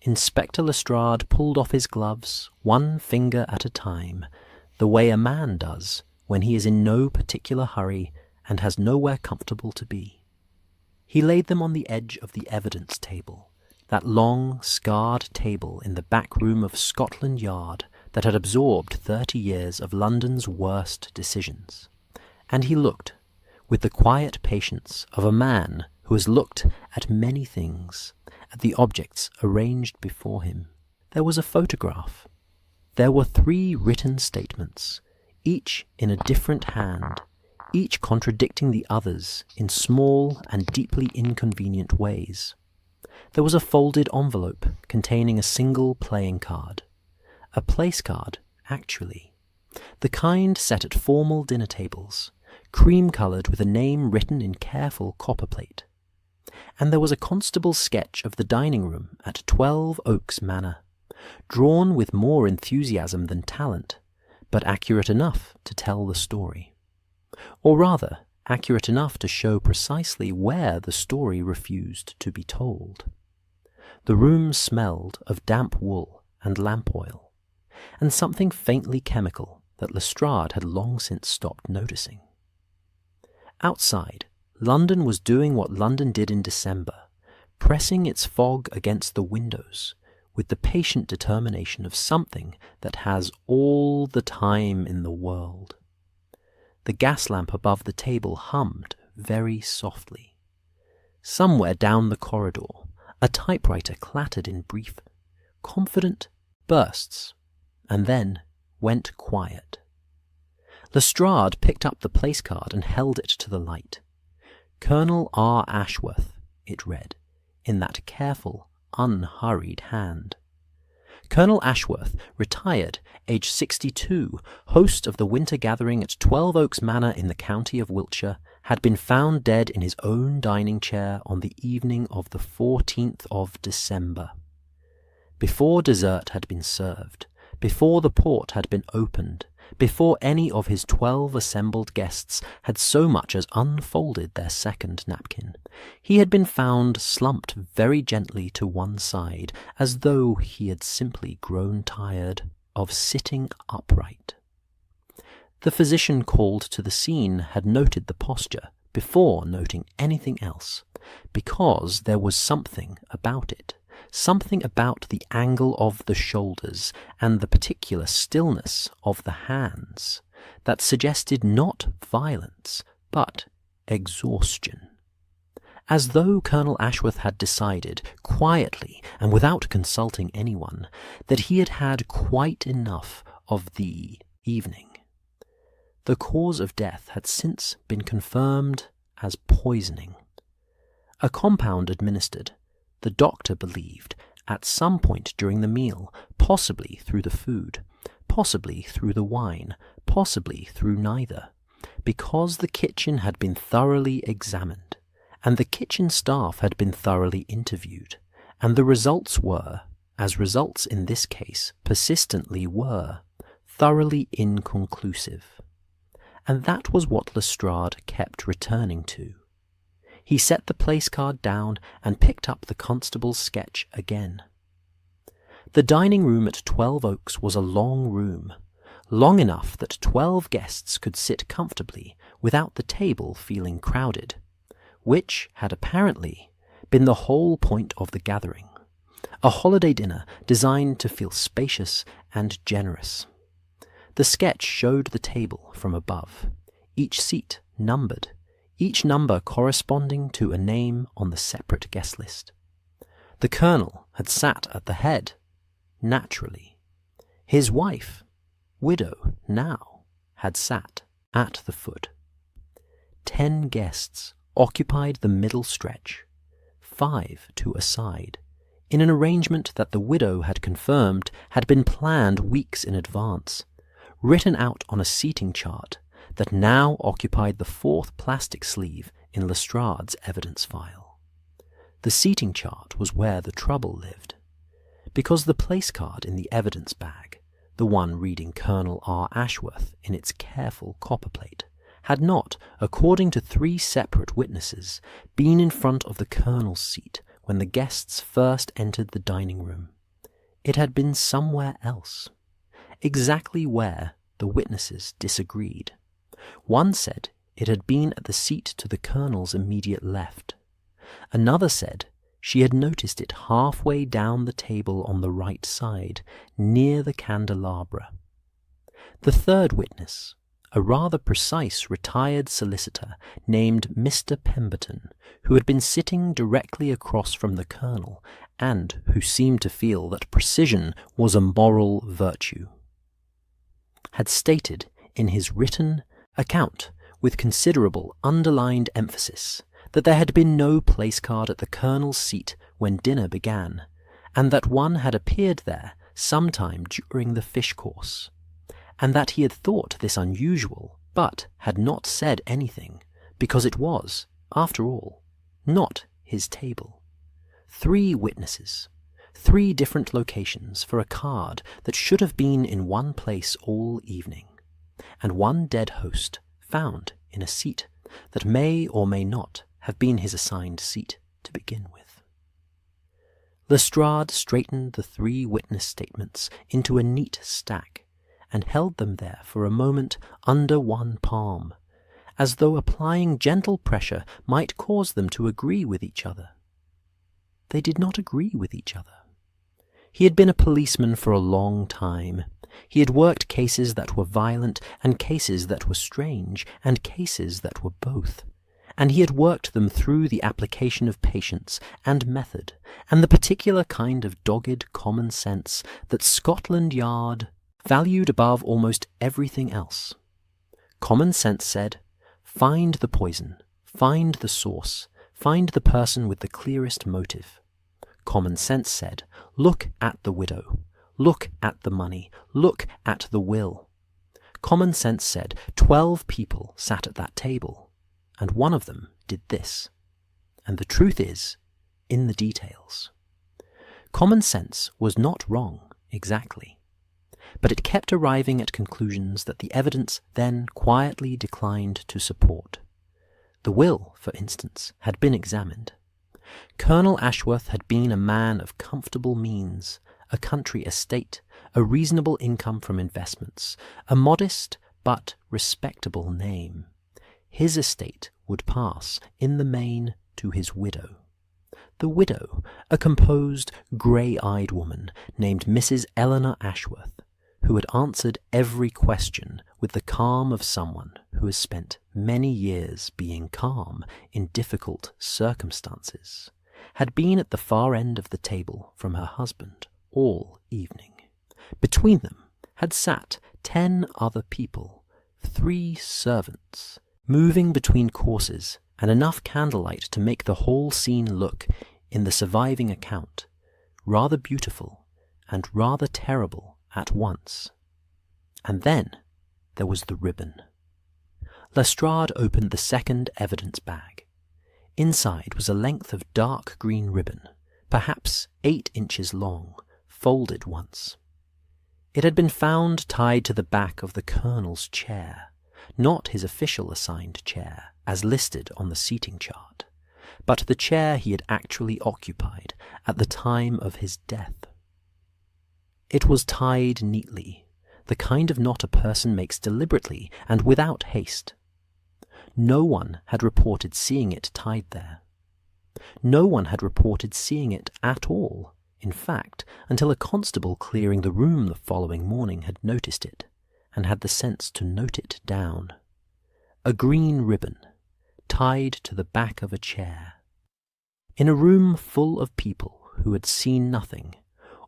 Inspector Lestrade pulled off his gloves, one finger at a time, the way a man does when he is in no particular hurry and has nowhere comfortable to be. He laid them on the edge of the evidence table, that long, scarred table in the back room of Scotland Yard that had absorbed 30 years of London's worst decisions. And he looked, with the quiet patience of a man who has looked at many things, at the objects arranged before him. There was a photograph. There were 3 written statements, each in a different hand, each contradicting the others in small and deeply inconvenient ways. There was a folded envelope containing a single playing card. A place card, actually. The kind set at formal dinner tables, cream-coloured with a name written in careful copperplate. And there was a constable's sketch of the dining room at 12 Oaks Manor, drawn with more enthusiasm than talent, but accurate enough to tell the story. Or rather, accurate enough to show precisely where the story refused to be told. The room smelled of damp wool and lamp oil, and something faintly chemical that Lestrade had long since stopped noticing. Outside, London was doing what London did in December, pressing its fog against the windows with the patient determination of something that has all the time in the world. The gas lamp above the table hummed very softly. Somewhere down the corridor, a typewriter clattered in brief, confident bursts, and then went quiet. Lestrade picked up the place card and held it to the light. Colonel R. Ashworth, it read, in that careful, unhurried hand. Colonel Ashworth, retired, age 62, host of the winter gathering at 12 Oaks Manor in the county of Wiltshire, had been found dead in his own dining chair on the evening of the 14th of December. Before dessert had been served, before the port had been opened, before any of his 12 assembled guests had so much as unfolded their second napkin, he had been found slumped very gently to one side, as though he had simply grown tired of sitting upright. The physician called to the scene had noted the posture before noting anything else, because there was something about it. Something about the angle of the shoulders and the particular stillness of the hands that suggested not violence, but exhaustion. As though Colonel Ashworth had decided, quietly and without consulting anyone, that he had had quite enough of the evening. The cause of death had since been confirmed as poisoning. A compound administered, the doctor believed, at some point during the meal, possibly through the food, possibly through the wine, possibly through neither, because the kitchen had been thoroughly examined, and the kitchen staff had been thoroughly interviewed, and the results were, as results in this case persistently were, thoroughly inconclusive. And that was what Lestrade kept returning to. He set the place card down and picked up the constable's sketch again. The dining room at 12 Oaks was a long room, long enough that 12 guests could sit comfortably without the table feeling crowded, which had apparently been the whole point of the gathering, a holiday dinner designed to feel spacious and generous. The sketch showed the table from above, each seat numbered, each number corresponding to a name on the separate guest list. The colonel had sat at the head, naturally. His wife, widow now, had sat at the foot. 10 guests occupied the middle stretch, 5 to a side, in an arrangement that the widow had confirmed had been planned weeks in advance, written out on a seating chart that now occupied the 4th plastic sleeve in Lestrade's evidence file. The seating chart was where the trouble lived, because the place card in the evidence bag, the one reading Colonel R. Ashworth in its careful copperplate, had not, according to 3 separate witnesses, been in front of the colonel's seat when the guests first entered the dining room. It had been somewhere else, exactly where the witnesses disagreed. One said it had been at the seat to the Colonel's immediate left. Another said she had noticed it halfway down the table on the right side, near the candelabra. The third witness, a rather precise retired solicitor named Mr. Pemberton, who had been sitting directly across from the Colonel, and who seemed to feel that precision was a moral virtue, had stated in his written account with considerable underlined emphasis that there had been no place card at the Colonel's seat when dinner began, and that one had appeared there sometime during the fish course, and that he had thought this unusual, but had not said anything, because it was, after all, not his table. 3 witnesses, 3 different locations for a card that should have been in one place all evening, and one dead host found in a seat that may or may not have been his assigned seat to begin with. Lestrade straightened the 3 witness statements into a neat stack and held them there for a moment under one palm, as though applying gentle pressure might cause them to agree with each other. They did not agree with each other. He had been a policeman for a long time. He had worked cases that were violent, and cases that were strange, and cases that were both. And he had worked them through the application of patience and method, and the particular kind of dogged common sense that Scotland Yard valued above almost everything else. Common sense said, find the poison, find the source, find the person with the clearest motive. Common sense said, look at the widow, look at the money, look at the will. Common sense said, 12 people sat at that table, and one of them did this. And the truth is in the details. Common sense was not wrong, exactly, but it kept arriving at conclusions that the evidence then quietly declined to support. The will, for instance, had been examined. Colonel Ashworth had been a man of comfortable means, a country estate, a reasonable income from investments, a modest but respectable name. His estate would pass, in the main, to his widow. The widow, a composed, grey-eyed woman named Mrs. Eleanor Ashworth, who had answered every question with the calm of someone who has spent many years being calm in difficult circumstances, had been at the far end of the table from her husband all evening. Between them had sat 10 other people, 3 servants, moving between courses, and enough candlelight to make the whole scene look, in the surviving account, rather beautiful and rather terrible at once. And then there was the ribbon. Lestrade opened the second evidence bag. Inside was a length of dark green ribbon, perhaps 8 inches long, folded once. It had been found tied to the back of the Colonel's chair, not his official assigned chair, as listed on the seating chart, but the chair he had actually occupied at the time of his death. It was tied neatly, the kind of knot a person makes deliberately and without haste. No one had reported seeing it tied there. No one had reported seeing it at all, in fact, until a constable clearing the room the following morning had noticed it, and had the sense to note it down. A green ribbon, tied to the back of a chair. In a room full of people who had seen nothing,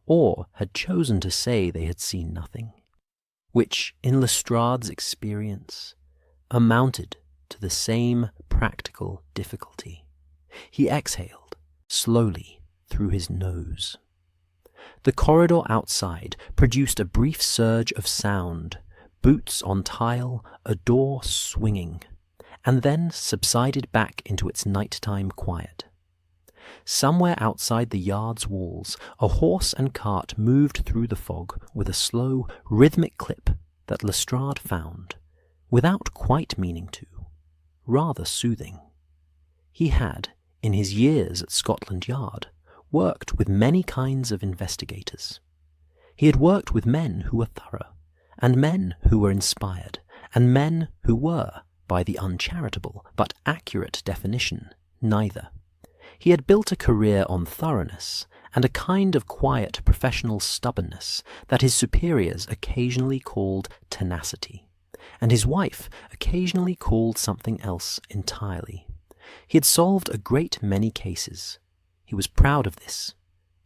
or had chosen to say they had seen nothing, which, in Lestrade's experience, amounted to the same practical difficulty. He exhaled slowly through his nose. The corridor outside produced a brief surge of sound, boots on tile, a door swinging, and then subsided back into its nighttime quiet. Somewhere outside the yard's walls, a horse and cart moved through the fog with a slow, rhythmic clip that Lestrade found, without quite meaning to, rather soothing. He had, in his years at Scotland Yard, worked with many kinds of investigators. He had worked with men who were thorough, and men who were inspired, and men who were, by the uncharitable but accurate definition, neither. He had built a career on thoroughness and a kind of quiet professional stubbornness that his superiors occasionally called tenacity, and his wife occasionally called something else entirely. He had solved a great many cases. He was proud of this.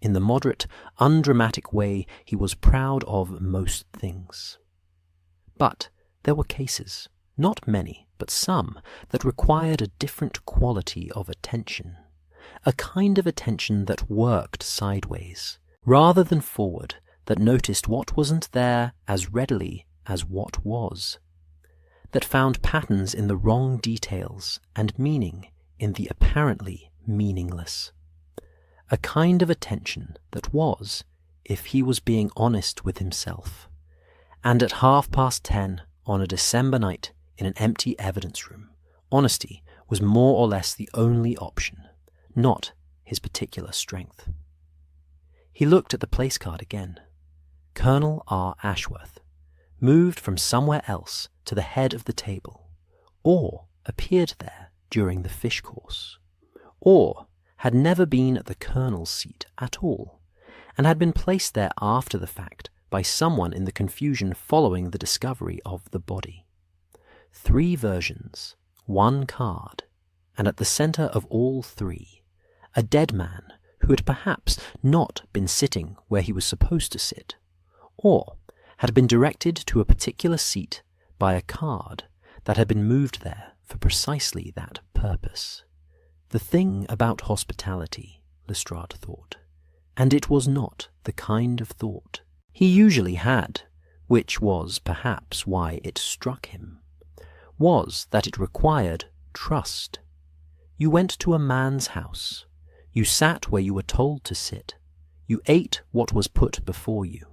In the moderate, undramatic way he was proud of most things. But there were cases, not many, but some, that required a different quality of attention, a kind of attention that worked sideways, rather than forward, that noticed what wasn't there as readily as what was, that found patterns in the wrong details and meaning in the apparently meaningless. A kind of attention that was, if he was being honest with himself. And at 10:30 on a December night in an empty evidence room, honesty was more or less the only option, not his particular strength. He looked at the place card again. Colonel R. Ashworth, moved from somewhere else to the head of the table, or appeared there during the fish course, or had never been at the colonel's seat at all, and had been placed there after the fact by someone in the confusion following the discovery of the body. 3 versions, 1 card, and at the centre of all 3, a dead man who had perhaps not been sitting where he was supposed to sit, or had been directed to a particular seat by a card that had been moved there for precisely that purpose. The thing about hospitality, Lestrade thought, and it was not the kind of thought he usually had, which was perhaps why it struck him, was that it required trust. You went to a man's house. You sat where you were told to sit. You ate what was put before you.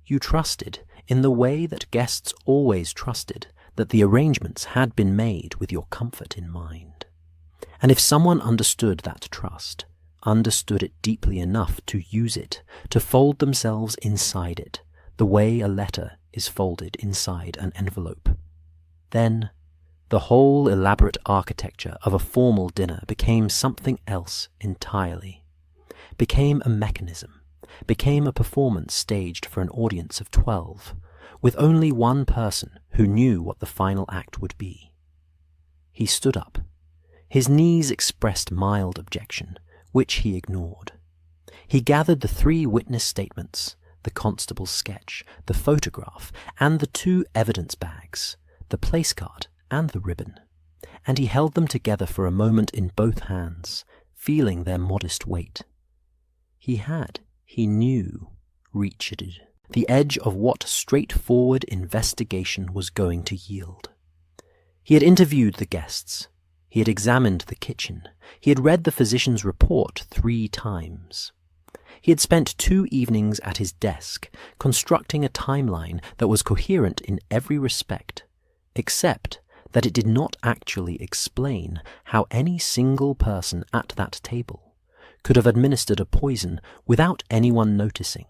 You trusted, in the way that guests always trusted, that the arrangements had been made with your comfort in mind. And if someone understood that trust, understood it deeply enough to use it, to fold themselves inside it, the way a letter is folded inside an envelope, then the whole elaborate architecture of a formal dinner became something else entirely, became a mechanism, became a performance staged for an audience of 12, with only one person who knew what the final act would be. He stood up. His knees expressed mild objection, which he ignored. He gathered the 3 witness statements, the constable's sketch, the photograph, and the 2 evidence bags, the place card and the ribbon, and he held them together for a moment in both hands, feeling their modest weight. He knew, reached the edge of what straightforward investigation was going to yield. He had interviewed the guests. He had examined the kitchen. He had read the physician's report 3 times. He had spent 2 evenings at his desk, constructing a timeline that was coherent in every respect, except that it did not actually explain how any single person at that table could have administered a poison without anyone noticing.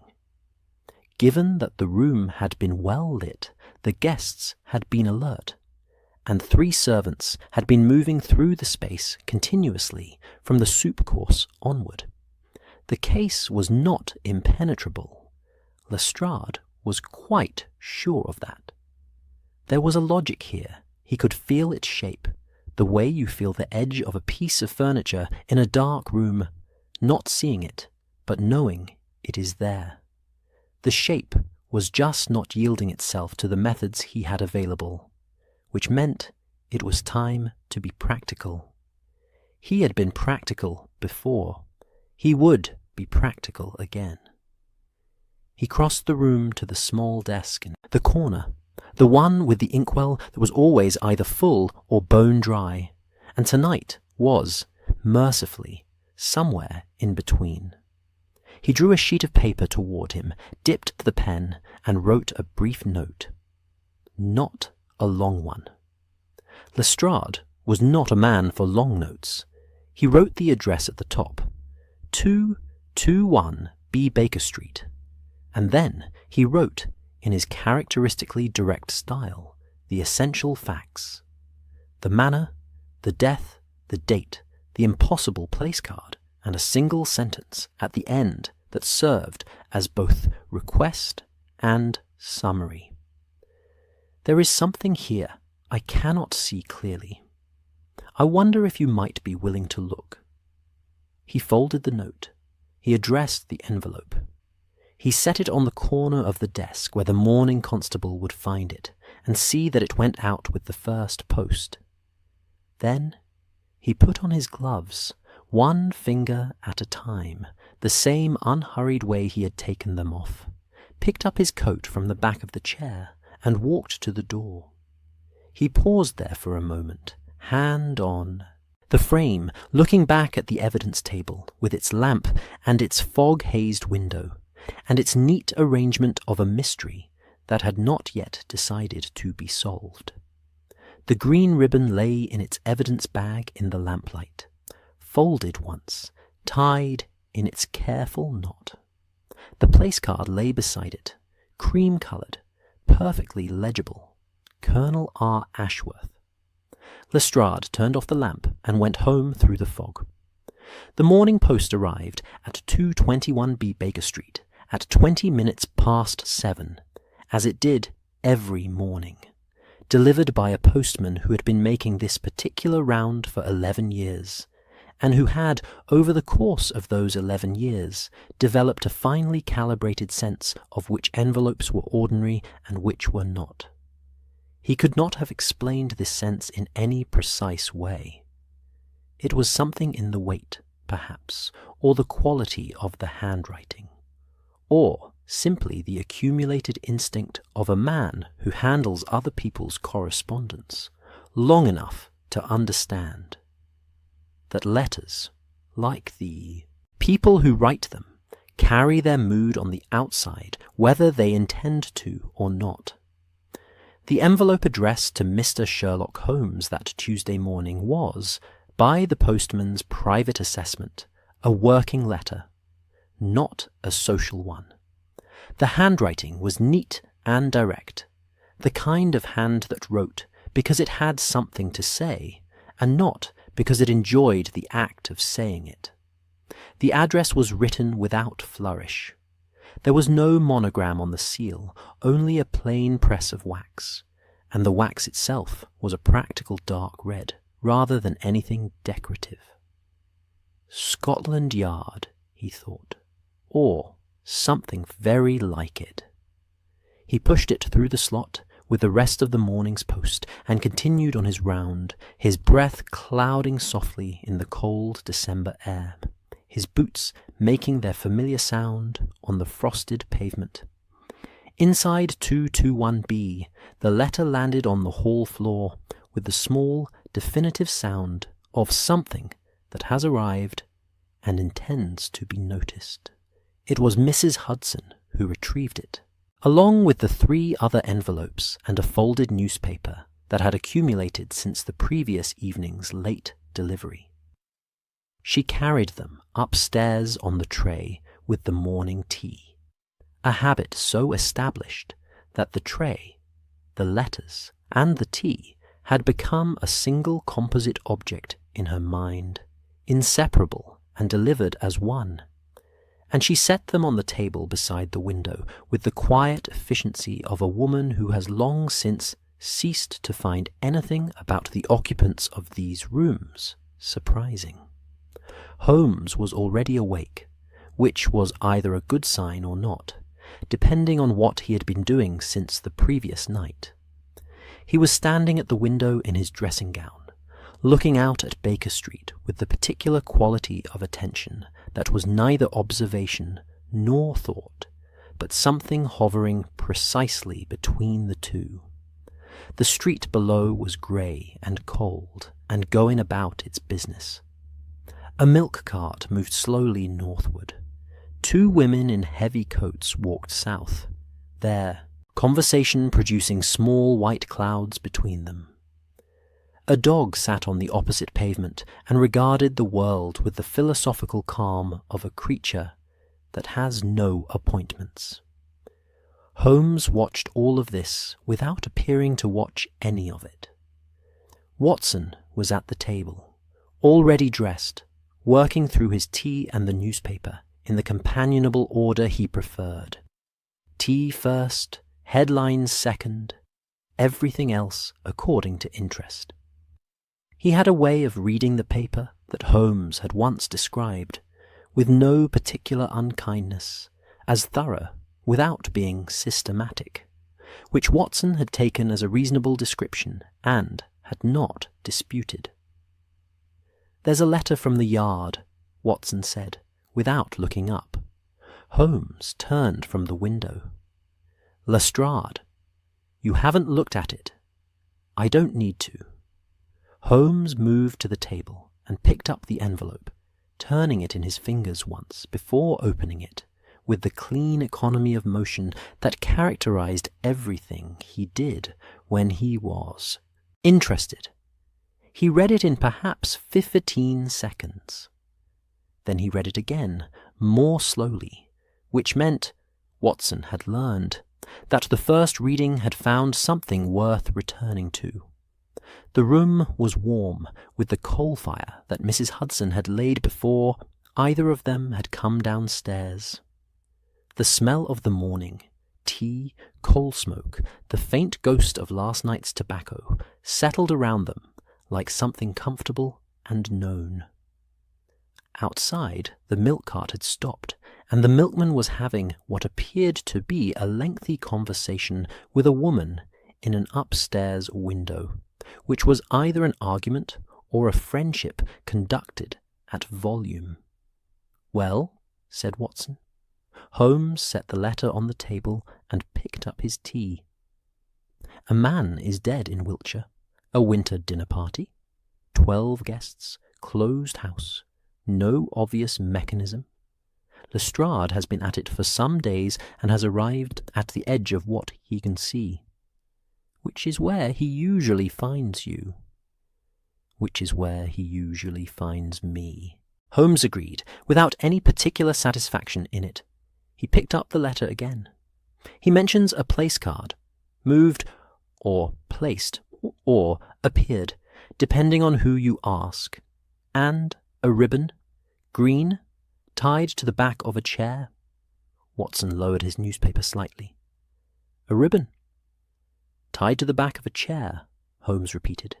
Given that the room had been well lit, the guests had been alert, and 3 servants had been moving through the space continuously from the soup course onward. The case was not impenetrable. Lestrade was quite sure of that. There was a logic here. He could feel its shape, the way you feel the edge of a piece of furniture in a dark room, not seeing it, but knowing it is there. The shape was just not yielding itself to the methods he had available, which meant it was time to be practical. He had been practical before. He would be practical again. He crossed the room to the small desk in the corner, the one with the inkwell that was always either full or bone dry, and tonight was, mercifully, somewhere in between. He drew a sheet of paper toward him, dipped the pen, and wrote a brief note. Not a long one. Lestrade was not a man for long notes. He wrote the address at the top, 221 B. Baker Street, and then he wrote, in his characteristically direct style, the essential facts. The manner, the death, the date, the impossible place card, and a single sentence at the end that served as both request and summary. There is something here I cannot see clearly. I wonder if you might be willing to look. He folded the note. He addressed the envelope. He set it on the corner of the desk where the morning constable would find it and see that it went out with the first post. Then he put on his gloves, one finger at a time, the same unhurried way he had taken them off, picked up his coat from the back of the chair, and walked to the door. He paused there for a moment, hand on the frame, looking back at the evidence table with its lamp and its fog-hazed window, and its neat arrangement of a mystery that had not yet decided to be solved. The green ribbon lay in its evidence bag in the lamplight, folded once, tied in its careful knot. The place card lay beside it, cream-coloured, perfectly legible. Colonel R. Ashworth. Lestrade turned off the lamp and went home through the fog. The morning post arrived at 221B Baker Street at 20 minutes past 7, as it did every morning, delivered by a postman who had been making this particular round for 11 years, and who had, over the course of those 11 years, developed a finely calibrated sense of which envelopes were ordinary and which were not. He could not have explained this sense in any precise way. It was something in the weight, perhaps, or the quality of the handwriting, or simply the accumulated instinct of a man who handles other people's correspondence long enough to understand that letters, like the people who write them, carry their mood on the outside whether they intend to or not. The envelope addressed to Mr. Sherlock Holmes that Tuesday morning was, by the postman's private assessment, a working letter, not a social one. The handwriting was neat and direct, the kind of hand that wrote because it had something to say, and not because it enjoyed the act of saying it. The address was written without flourish. There was no monogram on the seal, only a plain press of wax, and the wax itself was a practical dark red, rather than anything decorative. Scotland Yard, he thought, or something very like it. He pushed it through the slot with the rest of the morning's post and continued on his round, his breath clouding softly in the cold December air, his boots making their familiar sound on the frosted pavement. Inside 221B, the letter landed on the hall floor with the small, definitive sound of something that has arrived and intends to be noticed. It was Mrs. Hudson who retrieved it, along with the 3 other envelopes and a folded newspaper that had accumulated since the previous evening's late delivery. She carried them upstairs on the tray with the morning tea, a habit so established that the tray, the letters, and the tea had become a single composite object in her mind, inseparable and delivered as one. And she set them on the table beside the window with the quiet efficiency of a woman who has long since ceased to find anything about the occupants of these rooms surprising. Holmes was already awake, which was either a good sign or not, depending on what he had been doing since the previous night. He was standing at the window in his dressing gown, looking out at Baker Street with the particular quality of attention that was neither observation nor thought, but something hovering precisely between the two. The street below was grey and cold and going about its business. A milk cart moved slowly northward. 2 women in heavy coats walked south, their conversation producing small white clouds between them. A dog sat on the opposite pavement and regarded the world with the philosophical calm of a creature that has no appointments. Holmes watched all of this without appearing to watch any of it. Watson was at the table, already dressed, working through his tea and the newspaper in the companionable order he preferred. Tea first, headlines second, everything else according to interest. He had a way of reading the paper that Holmes had once described, with no particular unkindness, as thorough without being systematic, which Watson had taken as a reasonable description and had not disputed. "There's a letter from the Yard," Watson said, without looking up. Holmes turned from the window. "Lestrade, you haven't looked at it. I don't need to." Holmes moved to the table and picked up the envelope, turning it in his fingers once before opening it, with the clean economy of motion that characterized everything he did when he was interested. He read it in perhaps 15 seconds. Then he read it again, more slowly, which meant, Watson had learned, that the first reading had found something worth returning to. The room was warm with the coal fire that Mrs. Hudson had laid before either of them had come downstairs. The smell of the morning, tea, coal smoke, the faint ghost of last night's tobacco, settled around them like something comfortable and known. Outside, the milk cart had stopped, and the milkman was having what appeared to be a lengthy conversation with a woman in an upstairs window, which was either an argument or a friendship conducted at volume. "Well," said Watson. Holmes set the letter on the table and picked up his tea. "A man is dead in Wiltshire. A winter dinner party. 12 guests. Closed house. No obvious mechanism. Lestrade has been at it for some days and has arrived at the edge of what he can see. Which is where he usually finds you. Which is where he usually finds me." Holmes agreed, without any particular satisfaction in it. He picked up the letter again. He mentions a place card, moved or placed or appeared, depending on who you ask, and a ribbon, green, tied to the back of a chair. Watson lowered his newspaper slightly. "A ribbon tied to the back of a chair," Holmes repeated,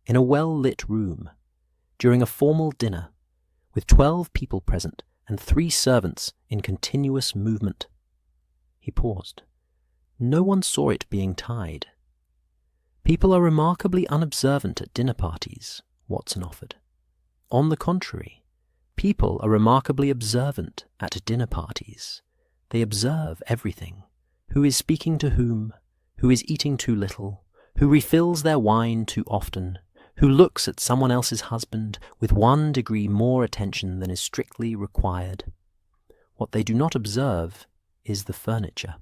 "in a well-lit room, during a formal dinner, with 12 people present and 3 servants in continuous movement." He paused. "No one saw it being tied." "People are remarkably unobservant at dinner parties," Watson offered. "On the contrary, people are remarkably observant at dinner parties. They observe everything: who is speaking to whom, who is eating too little, who refills their wine too often, who looks at someone else's husband with 1 degree more attention than is strictly required. What they do not observe is the furniture."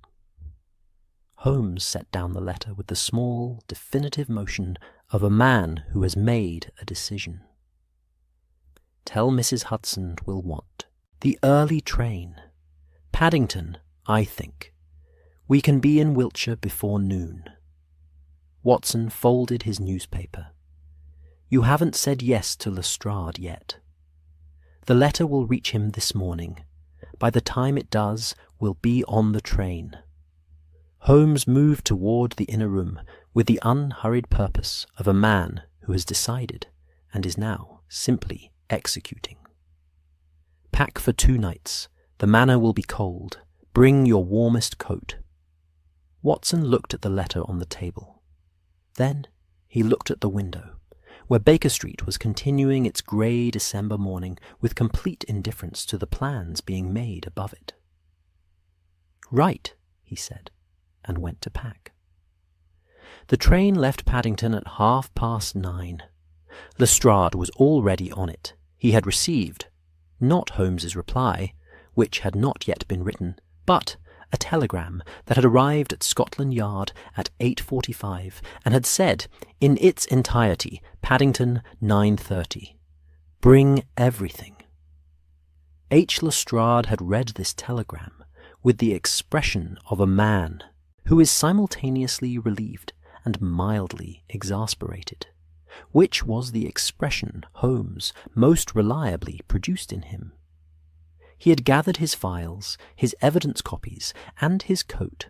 Holmes set down the letter with the small, definitive motion of a man who has made a decision. "Tell Mrs. Hudson we'll want the early train. Paddington, I think. We can be in Wiltshire before noon." Watson folded his newspaper. "You haven't said yes to Lestrade yet. The letter will reach him this morning. By the time it does, we'll be on the train." Holmes moved toward the inner room with the unhurried purpose of a man who has decided and is now simply executing. "Pack for 2 nights. The manor will be cold. Bring your warmest coat." Watson looked at the letter on the table. Then he looked at the window, where Baker Street was continuing its grey December morning with complete indifference to the plans being made above it. "Right," he said, and went to pack. The train left Paddington at 9:30. Lestrade was already on it. He had received, not Holmes's reply, which had not yet been written, but a telegram that had arrived at Scotland Yard at 8:45 and had said, in its entirety, Paddington 9:30. Bring everything. H. Lestrade had read this telegram with the expression of a man who is simultaneously relieved and mildly exasperated, which was the expression Holmes most reliably produced in him. He had gathered his files, his evidence copies, and his coat,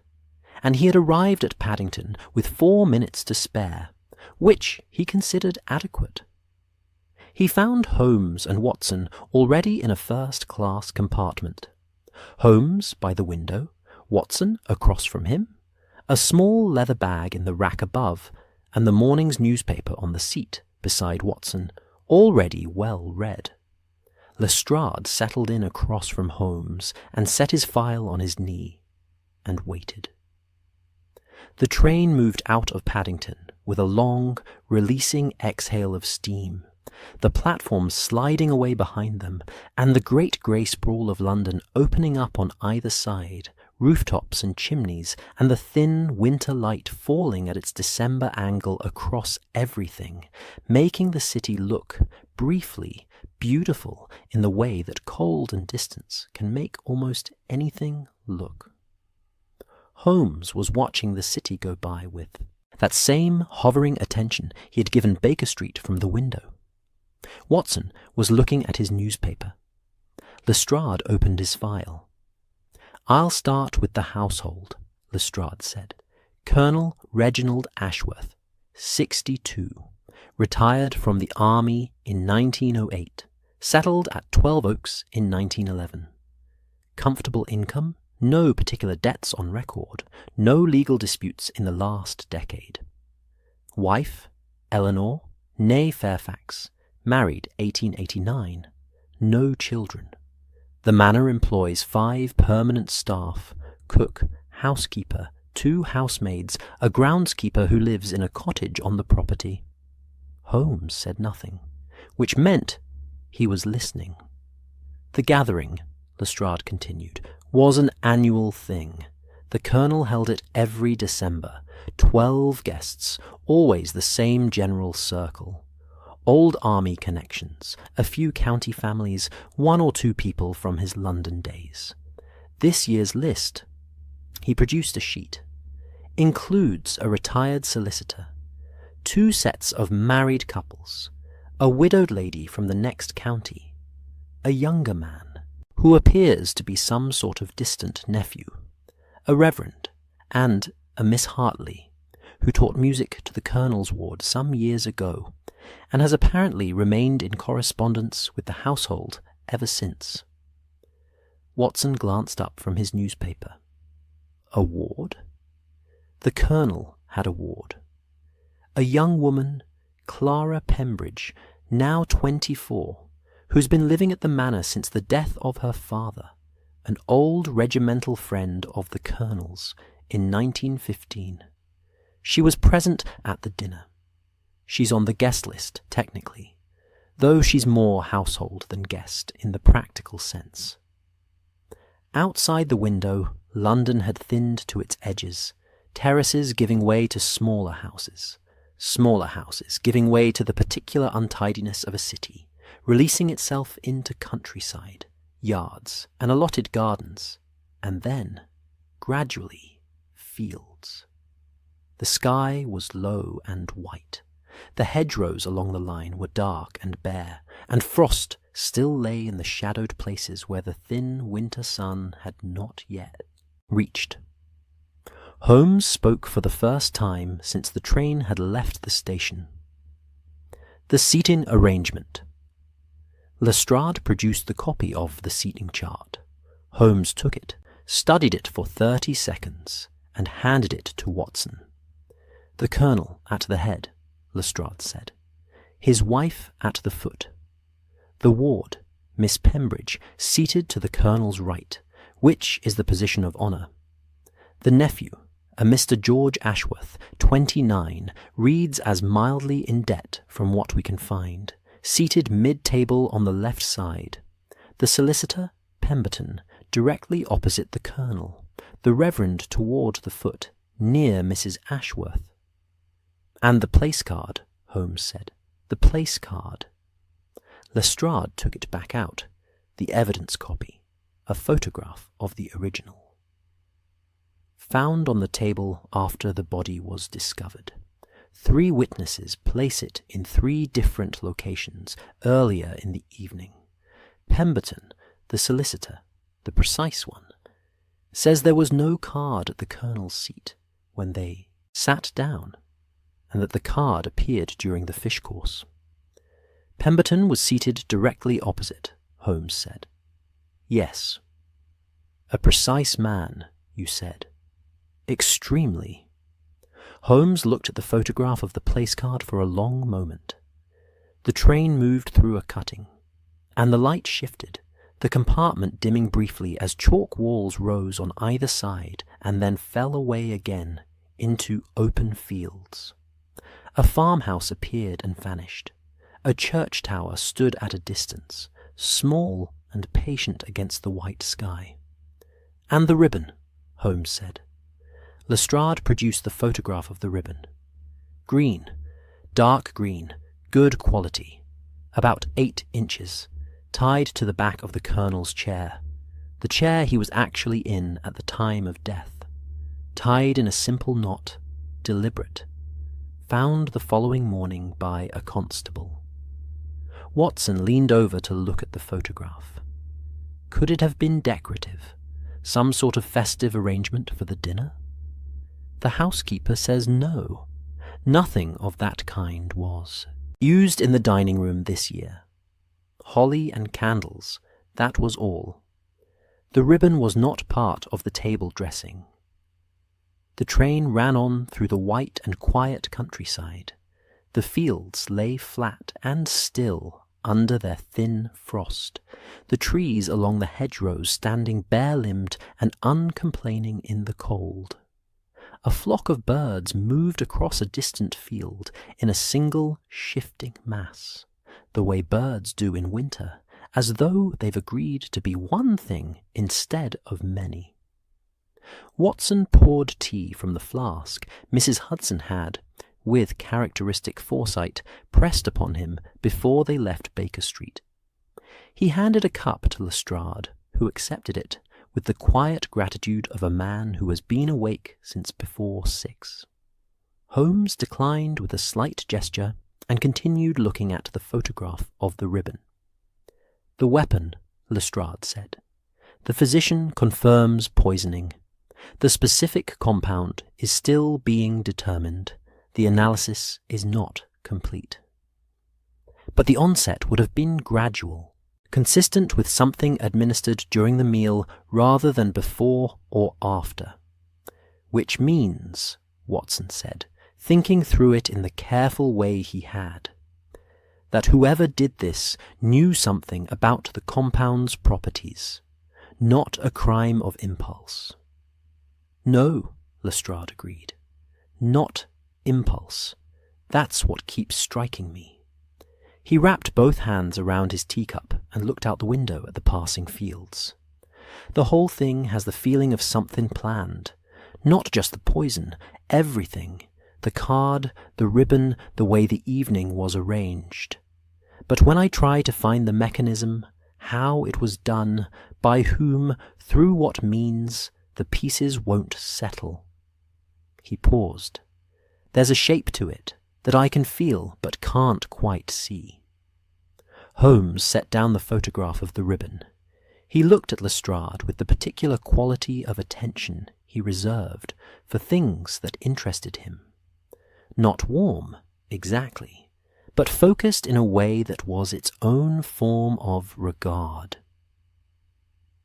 and he had arrived at Paddington with 4 minutes to spare, which he considered adequate. He found Holmes and Watson already in a first-class compartment. Holmes by the window, Watson across from him, a small leather bag in the rack above, and the morning's newspaper on the seat beside Watson, already well read. Lestrade settled in across from Holmes and set his file on his knee, and waited. The train moved out of Paddington with a long, releasing exhale of steam, the platform sliding away behind them, and the great grey sprawl of London opening up on either side, rooftops and chimneys, and the thin winter light falling at its December angle across everything, making the city look, briefly, beautiful in the way that cold and distance can make almost anything look. Holmes was watching the city go by with that same hovering attention he had given Baker Street from the window. Watson was looking at his newspaper. Lestrade opened his file. "I'll start with the household," Lestrade said. "Colonel Reginald Ashworth, 62, retired from the army in 1908, settled at 12 Oaks in 1911. Comfortable income, no particular debts on record, no legal disputes in the last decade. Wife, Eleanor, née Fairfax, married 1889, no children. The manor employs 5 permanent staff, cook, housekeeper, 2 housemaids, a groundskeeper who lives in a cottage on the property." Holmes said nothing, which meant he was listening. "The gathering," Lestrade continued, "was an annual thing. The Colonel held it every December. 12 guests, always the same general circle. Old army connections, a few county families, 1 or 2 people from his London days. This year's list," he produced a sheet, "includes a retired solicitor, 2 sets of married couples, a widowed lady from the next county, a younger man, who appears to be some sort of distant nephew, a reverend, and a Miss Hartley, who taught music to the Colonel's ward some years ago, and has apparently remained in correspondence with the household ever since." Watson glanced up from his newspaper. A ward? The Colonel had a ward. A young woman, Clara Pembridge, now 24, who's been living at the manor since the death of her father, an old regimental friend of the Colonel's, in 1915. She was present at the dinner. She's on the guest list, technically, though she's more household than guest in the practical sense. Outside the window, London had thinned to its edges, terraces giving way to smaller houses giving way to the particular untidiness of a city, releasing itself into countryside, yards, and allotted gardens, and then, gradually, fields. The sky was low and white. The hedgerows along the line were dark and bare, and frost still lay in the shadowed places where the thin winter sun had not yet reached. Holmes spoke for the first time since the train had left the station. "The seating arrangement." Lestrade produced the copy of the seating chart. Holmes took it, studied it for 30 seconds, and handed it to Watson. "The Colonel at the head," Lestrade said. "His wife at the foot. The ward, Miss Pembridge, seated to the Colonel's right, which is the position of honour. The nephew, a Mr. George Ashworth, 29, reads as mildly in debt from what we can find, seated mid-table on the left side. The solicitor, Pemberton, directly opposite the Colonel, the Reverend toward the foot, near Mrs. Ashworth." "And the place card," Holmes said. "The place card." Lestrade took it back out, the evidence copy, a photograph of the original. found on the table after the body was discovered. 3 witnesses place it in 3 different locations earlier in the evening. Pemberton, the solicitor, the precise one, says there was no card at the colonel's seat when they sat down, and that the card appeared during the fish course. Pemberton was seated directly opposite, Holmes said. Yes. A precise man, you said. Extremely. Holmes looked at the photograph of the place card for a long moment. The train moved through a cutting, and the light shifted, the compartment dimming briefly as chalk walls rose on either side and then fell away again into open fields. A farmhouse appeared and vanished. A church tower stood at a distance, small and patient against the white sky. And the ribbon, Holmes said. Lestrade produced the photograph of the ribbon. Green, dark green, good quality, about 8 inches, tied to the back of the colonel's chair, the chair he was actually in at the time of death, tied in a simple knot, deliberate, found the following morning by a constable. Watson leaned over to look at the photograph. Could it have been decorative, some sort of festive arrangement for the dinner? The housekeeper says no, nothing of that kind was used in the dining room this year. Holly and candles, that was all. The ribbon was not part of the table dressing. The train ran on through the white and quiet countryside. The fields lay flat and still under their thin frost, the trees along the hedgerows standing bare-limbed and uncomplaining in the cold. A flock of birds moved across a distant field in a single shifting mass, the way birds do in winter, as though they've agreed to be one thing instead of many. Watson poured tea from the flask Mrs. Hudson had, with characteristic foresight, pressed upon him before they left Baker Street. He handed a cup to Lestrade, who accepted it with the quiet gratitude of a man who has been awake since before 6. Holmes declined with a slight gesture and continued looking at the photograph of the ribbon. The weapon, Lestrade said. The physician confirms poisoning. The specific compound is still being determined. The analysis is not complete. But the onset would have been gradual, consistent with something administered during the meal rather than before or after. Which means, Watson said, thinking through it in the careful way he had, that whoever did this knew something about the compound's properties, not a crime of impulse. No, Lestrade agreed. Not impulse. That's what keeps striking me. He wrapped both hands around his teacup and looked out the window at the passing fields. The whole thing has the feeling of something planned. Not just the poison, everything. The card, the ribbon, the way the evening was arranged. But when I try to find the mechanism, how it was done, by whom, through what means, the pieces won't settle. He paused. There's a shape to it that I can feel but can't quite see. Holmes set down the photograph of the ribbon. He looked at Lestrade with the particular quality of attention he reserved for things that interested him. Not warm, exactly, but focused in a way that was its own form of regard.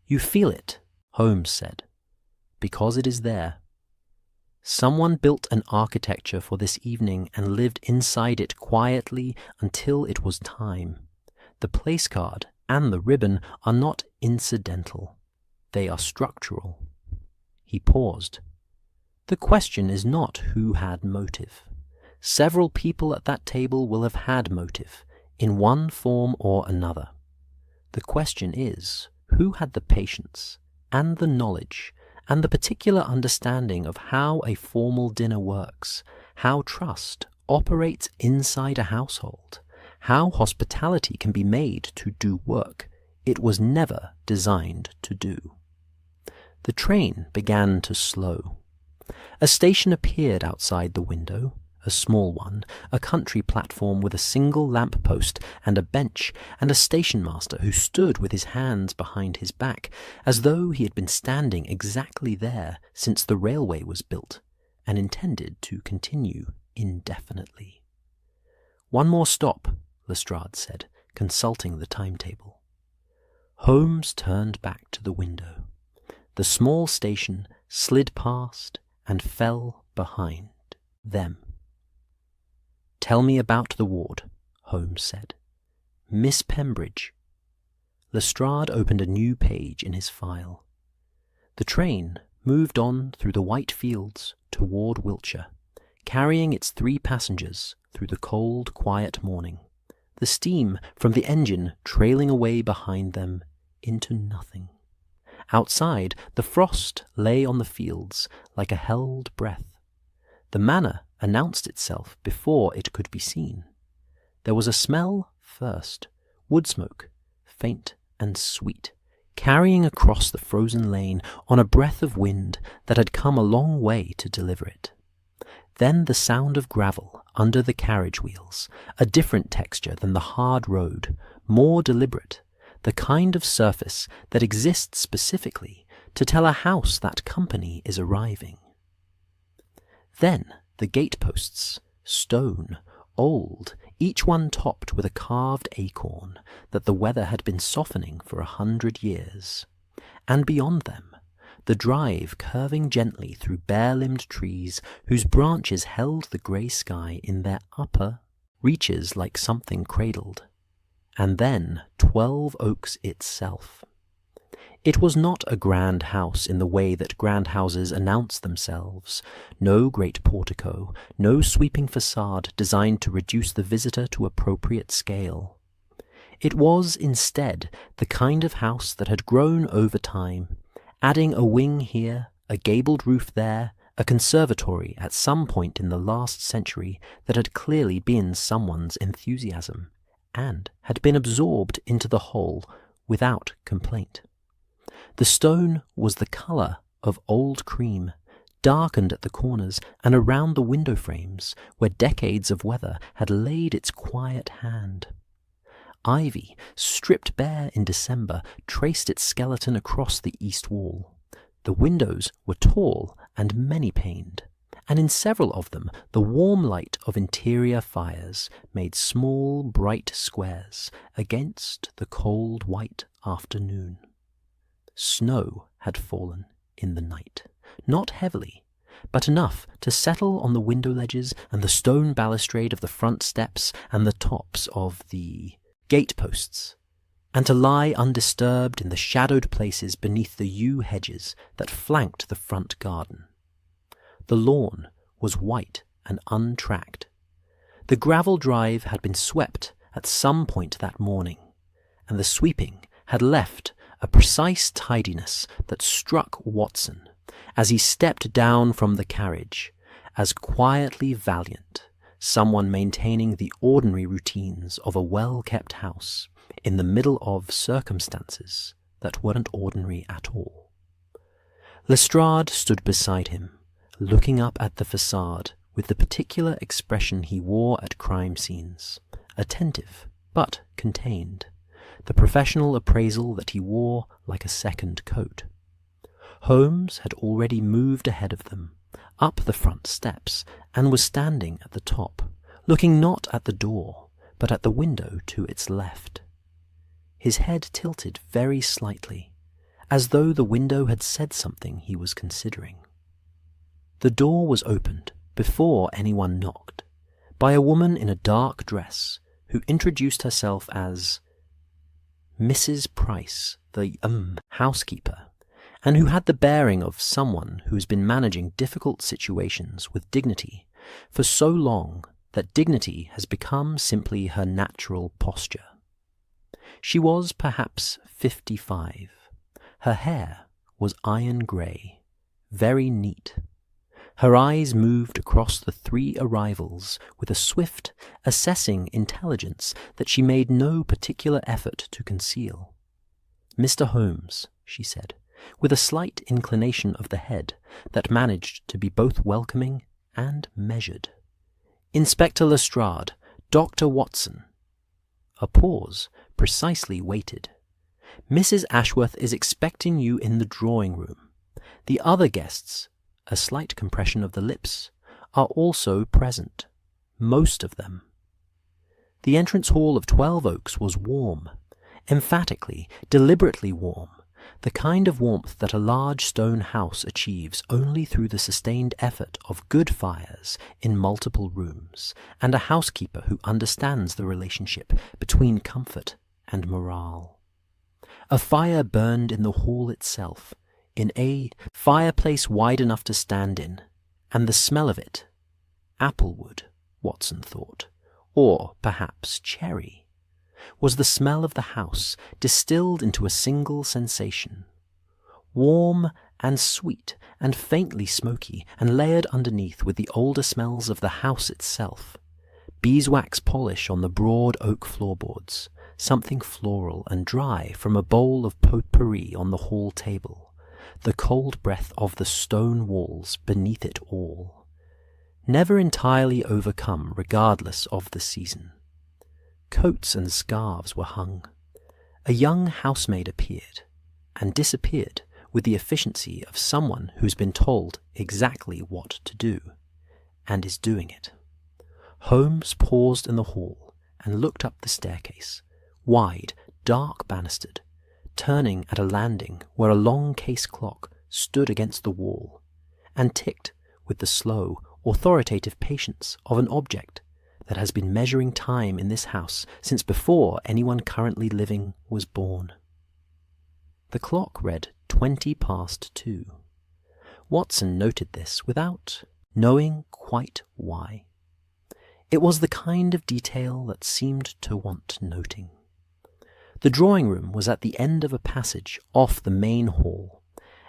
You feel it, Holmes said, because it is there. Someone built an architecture for this evening and lived inside it quietly until it was time. The place card and the ribbon are not incidental. They are structural. He paused. The question is not who had motive. Several people at that table will have had motive, in one form or another. The question is, who had the patience and the knowledge and the particular understanding of how a formal dinner works, how trust operates inside a household, how hospitality can be made to do work it was never designed to do. The train began to slow. A station appeared outside the window, a small one, a country platform with a single lamp-post and a bench, and a station-master who stood with his hands behind his back, as though he had been standing exactly there since the railway was built, and intended to continue indefinitely. "One more stop," Lestrade said, consulting the timetable. Holmes turned back to the window. The small station slid past and fell behind them. "Tell me about the ward," Holmes said. "Miss Pembridge." Lestrade opened a new page in his file. The train moved on through the white fields toward Wiltshire, carrying its 3 passengers through the cold, quiet morning, the steam from the engine trailing away behind them into nothing. Outside, the frost lay on the fields like a held breath. The manor announced itself before it could be seen. There was a smell first, wood smoke, faint and sweet, carrying across the frozen lane on a breath of wind that had come a long way to deliver it. Then the sound of gravel under the carriage wheels, a different texture than the hard road, more deliberate, the kind of surface that exists specifically to tell a house that company is arriving. Then the gateposts, stone, old, each one topped with a carved acorn that the weather had been softening for 100 years. And beyond them, the drive curving gently through bare-limbed trees whose branches held the grey sky in their upper reaches like something cradled. And then 12 Oaks itself. It was not a grand house in the way that grand houses announce themselves. No great portico, no sweeping facade designed to reduce the visitor to appropriate scale. It was, instead, the kind of house that had grown over time, adding a wing here, a gabled roof there, a conservatory at some point in the last century that had clearly been someone's enthusiasm, and had been absorbed into the whole without complaint. The stone was the colour of old cream, darkened at the corners and around the window frames where decades of weather had laid its quiet hand. Ivy, stripped bare in December, traced its skeleton across the east wall. The windows were tall and many-paned, and in several of them the warm light of interior fires made small, bright squares against the cold white afternoon. Snow had fallen in the night, not heavily, but enough to settle on the window ledges and the stone balustrade of the front steps and the tops of the gateposts, and to lie undisturbed in the shadowed places beneath the yew hedges that flanked the front garden. The lawn was white and untracked. The gravel drive had been swept at some point that morning, and the sweeping had left a precise tidiness that struck Watson as he stepped down from the carriage, as quietly valiant, someone maintaining the ordinary routines of a well-kept house in the middle of circumstances that weren't ordinary at all. Lestrade stood beside him, looking up at the facade with the particular expression he wore at crime scenes, attentive but contained, the professional appraisal that he wore like a second coat. Holmes had already moved ahead of them, up the front steps, and was standing at the top, looking not at the door, but at the window to its left. His head tilted very slightly, as though the window had said something he was considering. The door was opened, before anyone knocked, by a woman in a dark dress, who introduced herself as Mrs. Price, the housekeeper, and who had the bearing of someone who has been managing difficult situations with dignity for so long that dignity has become simply her natural posture. She was perhaps 55. Her hair was iron grey, very neat. Her eyes moved across the 3 arrivals with a swift, assessing intelligence that she made no particular effort to conceal. "Mr. Holmes," she said, with a slight inclination of the head that managed to be both welcoming and measured. "Inspector Lestrade, Dr. Watson." A pause precisely waited. "Mrs. Ashworth is expecting you in the drawing-room. The other guests," a slight compression of the lips, "are also present. Most of them." The entrance hall of 12 Oaks was warm, emphatically, deliberately warm, the kind of warmth that a large stone house achieves only through the sustained effort of good fires in multiple rooms, and a housekeeper who understands the relationship between comfort and morale. A fire burned in the hall itself, in a fireplace wide enough to stand in, and the smell of it, applewood, Watson thought, or perhaps cherry, was the smell of the house distilled into a single sensation, warm and sweet and faintly smoky, and layered underneath with the older smells of the house itself, beeswax polish on the broad oak floorboards, something floral and dry from a bowl of potpourri on the hall table, the cold breath of the stone walls beneath it all, never entirely overcome regardless of the season. Coats and scarves were hung. A young housemaid appeared, and disappeared with the efficiency of someone who's been told exactly what to do, and is doing it. Holmes paused in the hall and looked up the staircase, wide, dark banistered, turning at a landing where a long case clock stood against the wall, and ticked with the slow, authoritative patience of an object that has been measuring time in this house since before anyone currently living was born. The clock read 2:20. Watson noted this without knowing quite why. It was the kind of detail that seemed to want noting. The drawing-room was at the end of a passage off the main hall,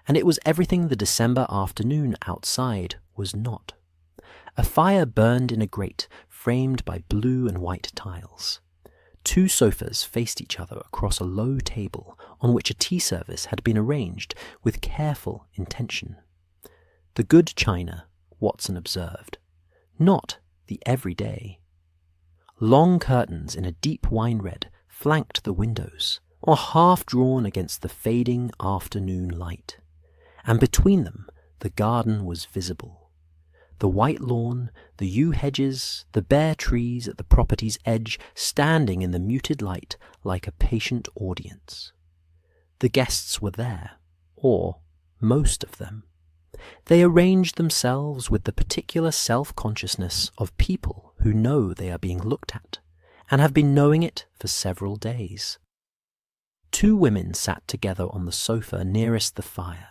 and it was everything the December afternoon outside was not. A fire burned in a grate framed by blue and white tiles. 2 sofas faced each other across a low table on which a tea service had been arranged with careful intention. The good china, Watson observed, not the everyday. Long curtains in a deep wine red flanked the windows, or half drawn against the fading afternoon light, and between them the garden was visible. The white lawn, the yew hedges, the bare trees at the property's edge standing in the muted light like a patient audience. The guests were there, or most of them. They arranged themselves with the particular self-consciousness of people who know they are being looked at, and have been knowing it for several days. 2 women sat together on the sofa nearest the fire.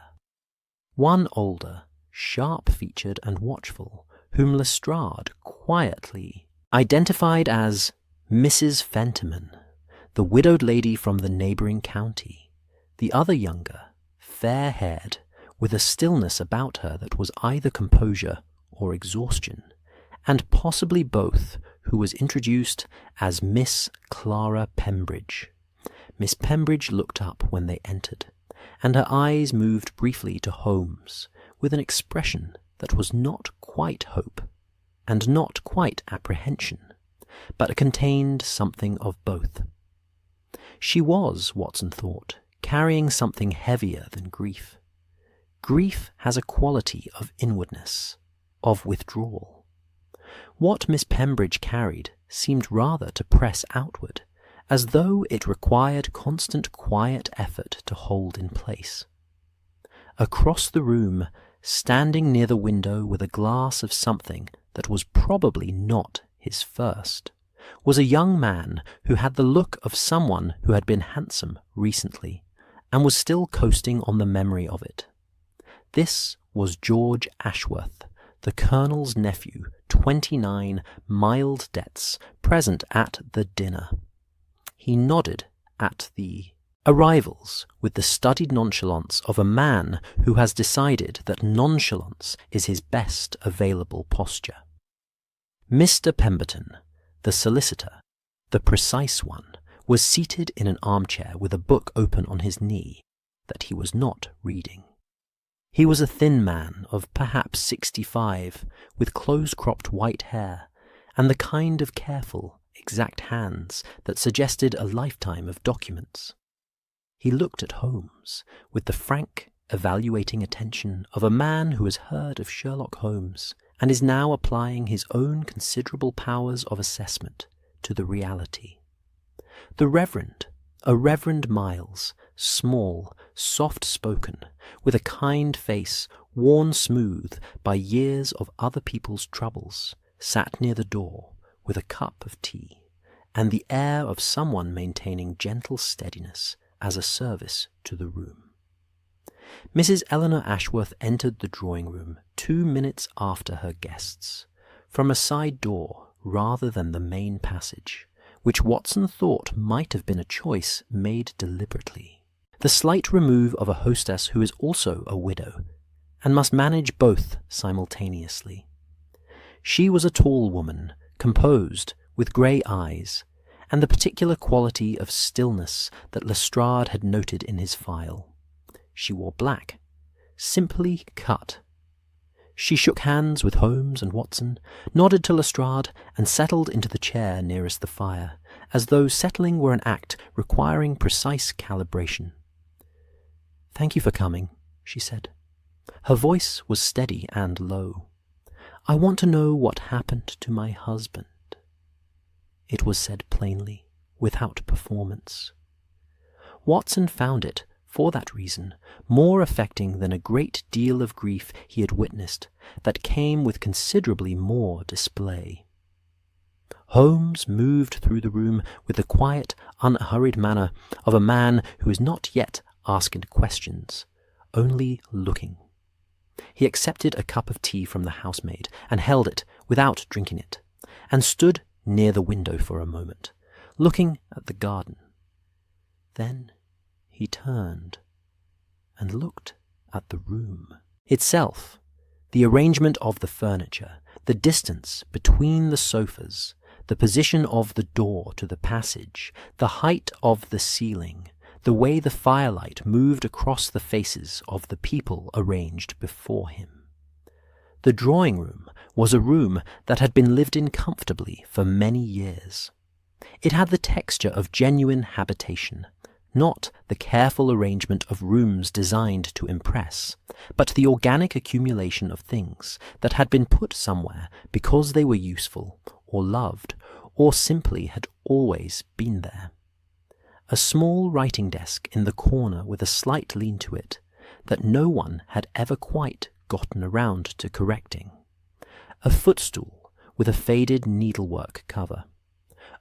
One older, sharp-featured and watchful, whom Lestrade quietly identified as Mrs. Fentiman, the widowed lady from the neighbouring county. The other younger, fair-haired, with a stillness about her that was either composure or exhaustion, and possibly both, who was introduced as Miss Clara Pembridge. Miss Pembridge looked up when they entered, and her eyes moved briefly to Holmes, with an expression that was not quite hope, and not quite apprehension, but contained something of both. She was, Watson thought, carrying something heavier than grief. Grief has a quality of inwardness, of withdrawal. What Miss Pembridge carried seemed rather to press outward, as though it required constant quiet effort to hold in place. Across the room, standing near the window with a glass of something that was probably not his first, was a young man who had the look of someone who had been handsome recently, and was still coasting on the memory of it. This was George Ashworth, the Colonel's nephew, 29, mild debts, present at the dinner. He nodded at the arrivals with the studied nonchalance of a man who has decided that nonchalance is his best available posture. Mr. Pemberton, the solicitor, the precise one, was seated in an armchair with a book open on his knee that he was not reading. He was a thin man of perhaps 65, with close-cropped white hair, and the kind of careful, exact hands that suggested a lifetime of documents. He looked at Holmes with the frank, evaluating attention of a man who has heard of Sherlock Holmes and is now applying his own considerable powers of assessment to the reality. A Reverend Miles, small, soft-spoken, with a kind face worn smooth by years of other people's troubles, sat near the door with a cup of tea, and the air of someone maintaining gentle steadiness as a service to the room. Mrs. Eleanor Ashworth entered the drawing-room 2 minutes after her guests, from a side door rather than the main passage, which Watson thought might have been a choice made deliberately. The slight remove of a hostess who is also a widow, and must manage both simultaneously. She was a tall woman, composed, with grey eyes, and the particular quality of stillness that Lestrade had noted in his file. She wore black, simply cut. She shook hands with Holmes and Watson, nodded to Lestrade, and settled into the chair nearest the fire, as though settling were an act requiring precise calibration. "Thank you for coming," she said. Her voice was steady and low. "I want to know what happened to my husband." It was said plainly, without performance. Watson found it, for that reason, more affecting than a great deal of grief he had witnessed that came with considerably more display. Holmes moved through the room with the quiet, unhurried manner of a man who is not yet asking questions, only looking. He accepted a cup of tea from the housemaid and held it without drinking it, and stood near the window for a moment, looking at the garden. Then he turned and looked at the room itself, the arrangement of the furniture, the distance between the sofas, the position of the door to the passage, the height of the ceiling, the way the firelight moved across the faces of the people arranged before him. The drawing-room was a room that had been lived in comfortably for many years. It had the texture of genuine habitation, not the careful arrangement of rooms designed to impress, but the organic accumulation of things that had been put somewhere because they were useful, or loved, or simply had always been there. A small writing desk in the corner with a slight lean to it, that no one had ever quite gotten around to correcting. A footstool with a faded needlework cover.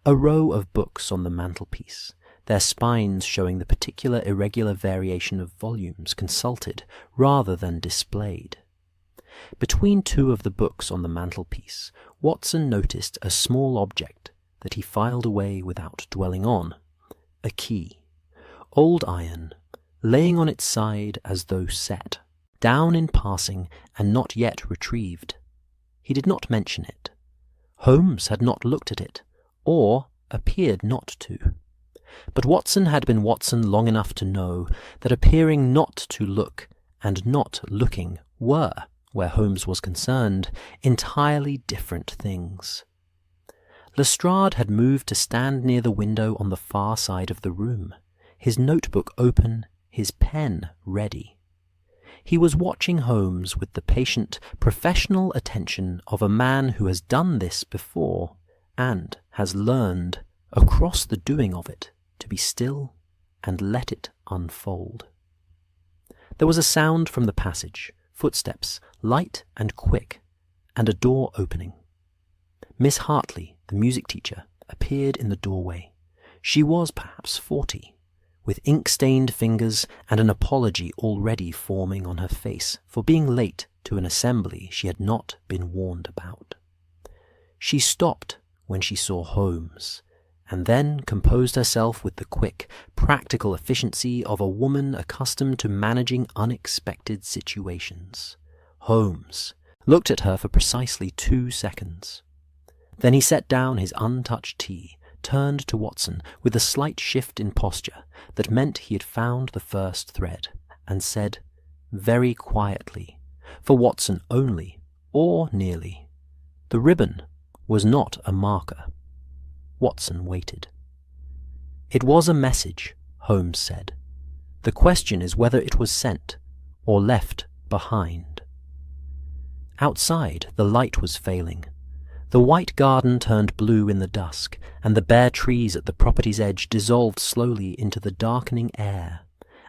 A row of books on the mantelpiece, their spines showing the particular irregular variation of volumes consulted rather than displayed. Between two of the books on the mantelpiece, Watson noticed a small object that he filed away without dwelling on. A key, old iron, laying on its side as though set, down in passing and not yet retrieved. He did not mention it. Holmes had not looked at it, or appeared not to. But Watson had been Watson long enough to know that appearing not to look and not looking were, where Holmes was concerned, entirely different things. Lestrade had moved to stand near the window on the far side of the room, his notebook open, his pen ready. He was watching Holmes with the patient, professional attention of a man who has done this before and has learned, across the doing of it, to be still and let it unfold. There was a sound from the passage, footsteps, light and quick, and a door opening. Miss Hartley, the music teacher, appeared in the doorway. She was perhaps 40, with ink-stained fingers and an apology already forming on her face for being late to an assembly she had not been warned about. She stopped when she saw Holmes, and then composed herself with the quick, practical efficiency of a woman accustomed to managing unexpected situations. Holmes looked at her for precisely 2 seconds. Then he set down his untouched tea, turned to Watson with a slight shift in posture that meant he had found the first thread, and said, very quietly, for Watson only, or nearly. The ribbon was not a marker. Watson waited. "It was a message," Holmes said. "The question is whether it was sent or left behind." Outside, the light was failing. The white garden turned blue in the dusk, and the bare trees at the property's edge dissolved slowly into the darkening air,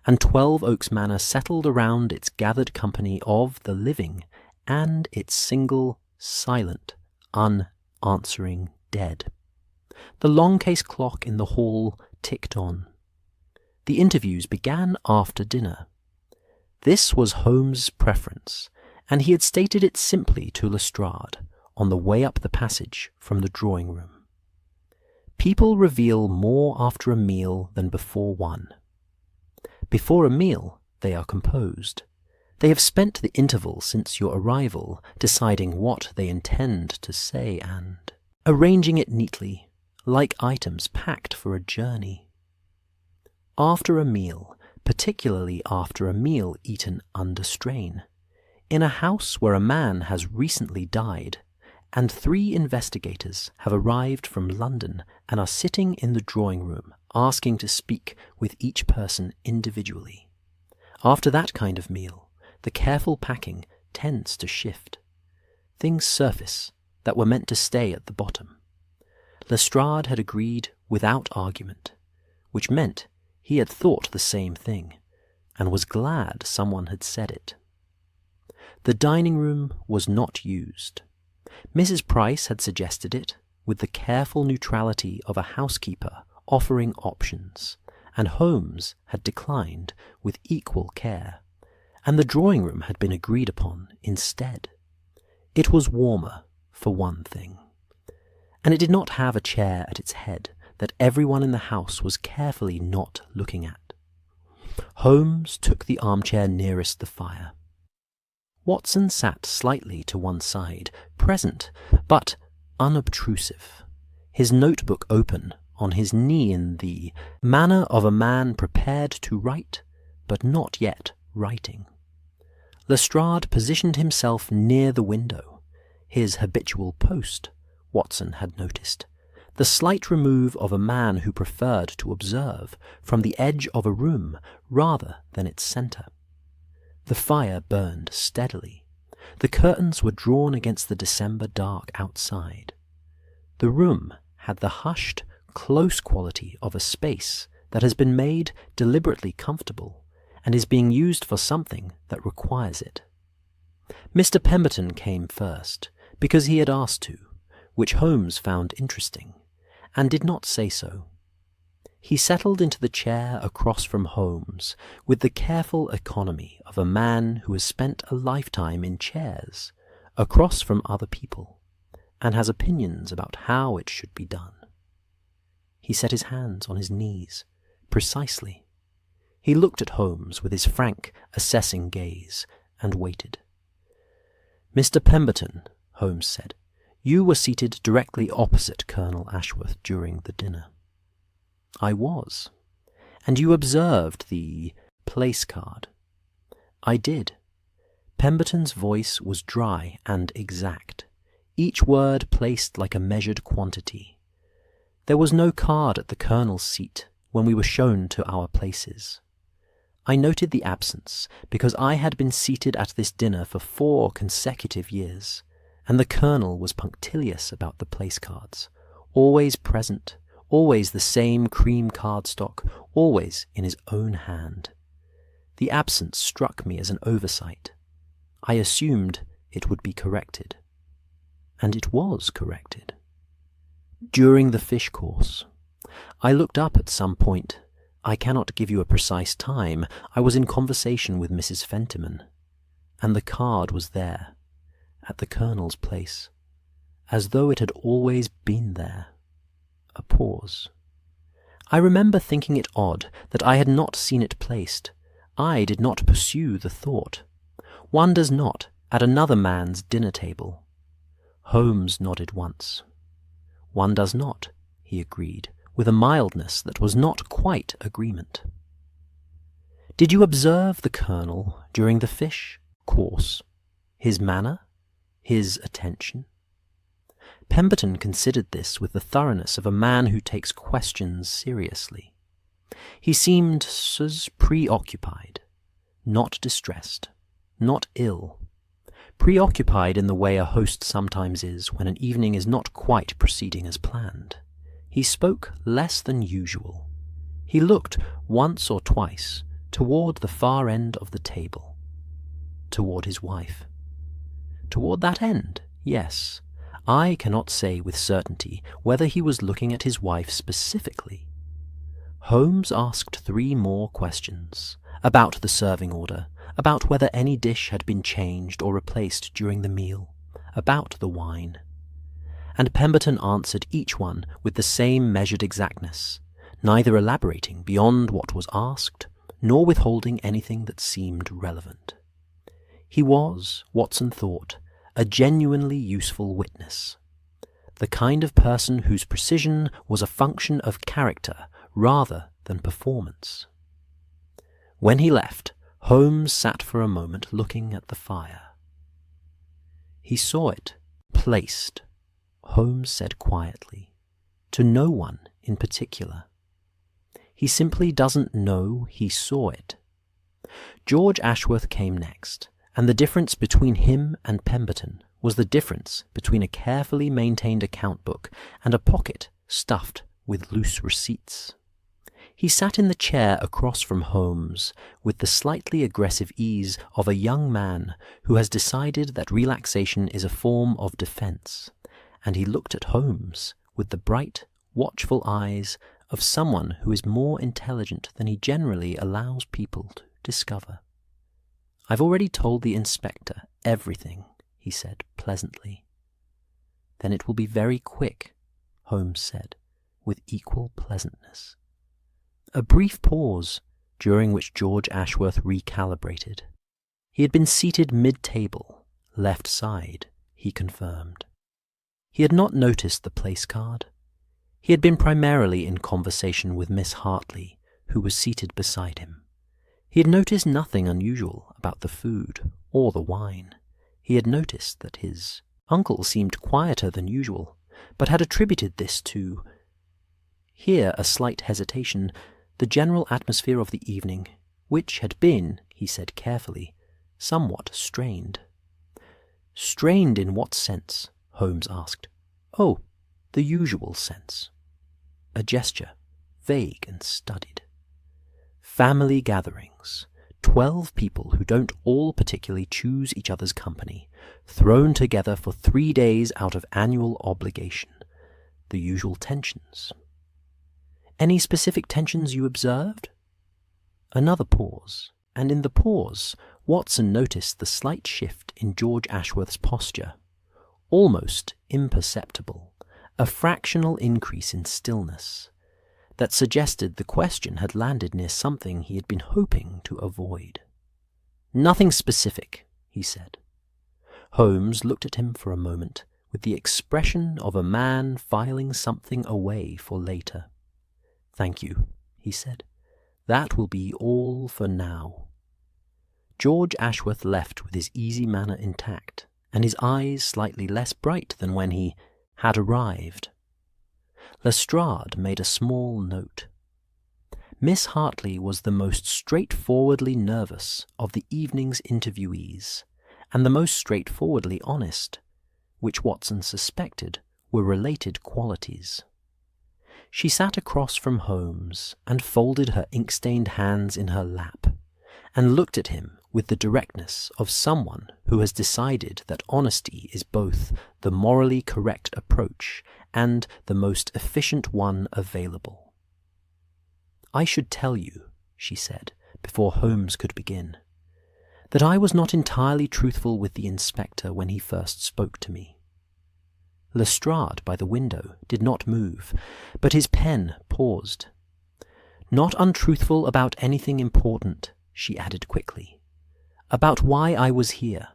and 12 Oaks Manor settled around its gathered company of the living and its single, silent, unanswering dead. The long case clock in the hall ticked on. The interviews began after dinner. This was Holmes' preference, and he had stated it simply to Lestrade on the way up the passage from the drawing-room. People reveal more after a meal than before one. Before a meal, they are composed. They have spent the interval since your arrival deciding what they intend to say and arranging it neatly, like items packed for a journey. After a meal, particularly after a meal eaten under strain, in a house where a man has recently died, and 3 investigators have arrived from London and are sitting in the drawing-room asking to speak with each person individually. After that kind of meal, the careful packing tends to shift. Things surface that were meant to stay at the bottom. Lestrade had agreed without argument, which meant he had thought the same thing, and was glad someone had said it. The dining room was not used. Mrs. Price had suggested it with the careful neutrality of a housekeeper offering options, and Holmes had declined with equal care, and the drawing-room had been agreed upon instead. It was warmer, for one thing, and it did not have a chair at its head that everyone in the house was carefully not looking at. Holmes took the armchair nearest the fire. Watson sat slightly to one side, present, but unobtrusive, his notebook open on his knee in the manner of a man prepared to write, but not yet writing. Lestrade positioned himself near the window, his habitual post, Watson had noticed, the slight remove of a man who preferred to observe from the edge of a room rather than its centre. The fire burned steadily. The curtains were drawn against the December dark outside. The room had the hushed, close quality of a space that has been made deliberately comfortable and is being used for something that requires it. Mr. Pemberton came first, because he had asked to, which Holmes found interesting, and did not say so. He settled into the chair across from Holmes with the careful economy of a man who has spent a lifetime in chairs, across from other people, and has opinions about how it should be done. He set his hands on his knees, precisely. He looked at Holmes with his frank, assessing gaze, and waited. "Mr. Pemberton," Holmes said, "you were seated directly opposite Colonel Ashworth during the dinner." "I was." "And you observed the place card?" "I did." Pemberton's voice was dry and exact, each word placed like a measured quantity. "There was no card at the Colonel's seat when we were shown to our places. I noted the absence because I had been seated at this dinner for 4 consecutive years, and the Colonel was punctilious about the place cards, always present, always the same cream cardstock, always in his own hand. The absence struck me as an oversight. I assumed it would be corrected. And it was corrected. During the fish course, I looked up at some point. I cannot give you a precise time. I was in conversation with Mrs. Fentiman, and the card was there, at the Colonel's place, as though it had always been there. A pause. I remember thinking it odd that I had not seen it placed. I did not pursue the thought. One does not at another man's dinner table. Holmes nodded once. "One does not," he agreed, with a mildness that was not quite agreement. Did you observe the Colonel during the fish course? His manner? His attention? Pemberton considered this with the thoroughness of a man who takes questions seriously. He seemed as preoccupied, not distressed, not ill. Preoccupied in the way a host sometimes is when an evening is not quite proceeding as planned. He spoke less than usual. He looked once or twice toward the far end of the table, toward his wife. Toward that end, yes. I cannot say with certainty whether he was looking at his wife specifically. Holmes asked 3 more questions, about the serving order, about whether any dish had been changed or replaced during the meal, about the wine. And Pemberton answered each one with the same measured exactness, neither elaborating beyond what was asked, nor withholding anything that seemed relevant. He was, Watson thought, a genuinely useful witness, the kind of person whose precision was a function of character rather than performance. When he left, Holmes sat for a moment looking at the fire. He saw it placed, Holmes said quietly, to no one in particular. He simply doesn't know he saw it. George Ashworth came next, and the difference between him and Pemberton was the difference between a carefully maintained account book and a pocket stuffed with loose receipts. He sat in the chair across from Holmes with the slightly aggressive ease of a young man who has decided that relaxation is a form of defense, and he looked at Holmes with the bright, watchful eyes of someone who is more intelligent than he generally allows people to discover. "I've already told the inspector everything," he said pleasantly. "Then it will be very quick," Holmes said, with equal pleasantness. A brief pause, during which George Ashworth recalibrated. He had been seated mid-table, left side, he confirmed. He had not noticed the place card. He had been primarily in conversation with Miss Hartley, who was seated beside him. He had noticed nothing unusual about the food or the wine. He had noticed that his uncle seemed quieter than usual, but had attributed this to, here a slight hesitation, the general atmosphere of the evening, which had been, he said carefully, somewhat strained. "Strained in what sense?" Holmes asked. "Oh, the usual sense." A gesture, vague and studied. "Family gatherings, 12 people who don't all particularly choose each other's company, thrown together for 3 days out of annual obligation. The usual tensions." "Any specific tensions you observed?" Another pause, and in the pause, Watson noticed the slight shift in George Ashworth's posture, almost imperceptible, a fractional increase in stillness, that suggested the question had landed near something he had been hoping to avoid. "Nothing specific," he said. Holmes looked at him for a moment with the expression of a man filing something away for later. "Thank you," he said. "That will be all for now." George Ashworth left with his easy manner intact, and his eyes slightly less bright than when he had arrived. Lestrade made a small note. Miss Hartley was the most straightforwardly nervous of the evening's interviewees, and the most straightforwardly honest, which Watson suspected were related qualities. She sat across from Holmes and folded her ink-stained hands in her lap, and looked at him with the directness of someone who has decided that honesty is both the morally correct approach and the most efficient one available. "I should tell you," she said, before Holmes could begin, "that I was not entirely truthful with the inspector when he first spoke to me." Lestrade, by the window, did not move, but his pen paused. "Not untruthful about anything important," she added quickly. "About why I was here.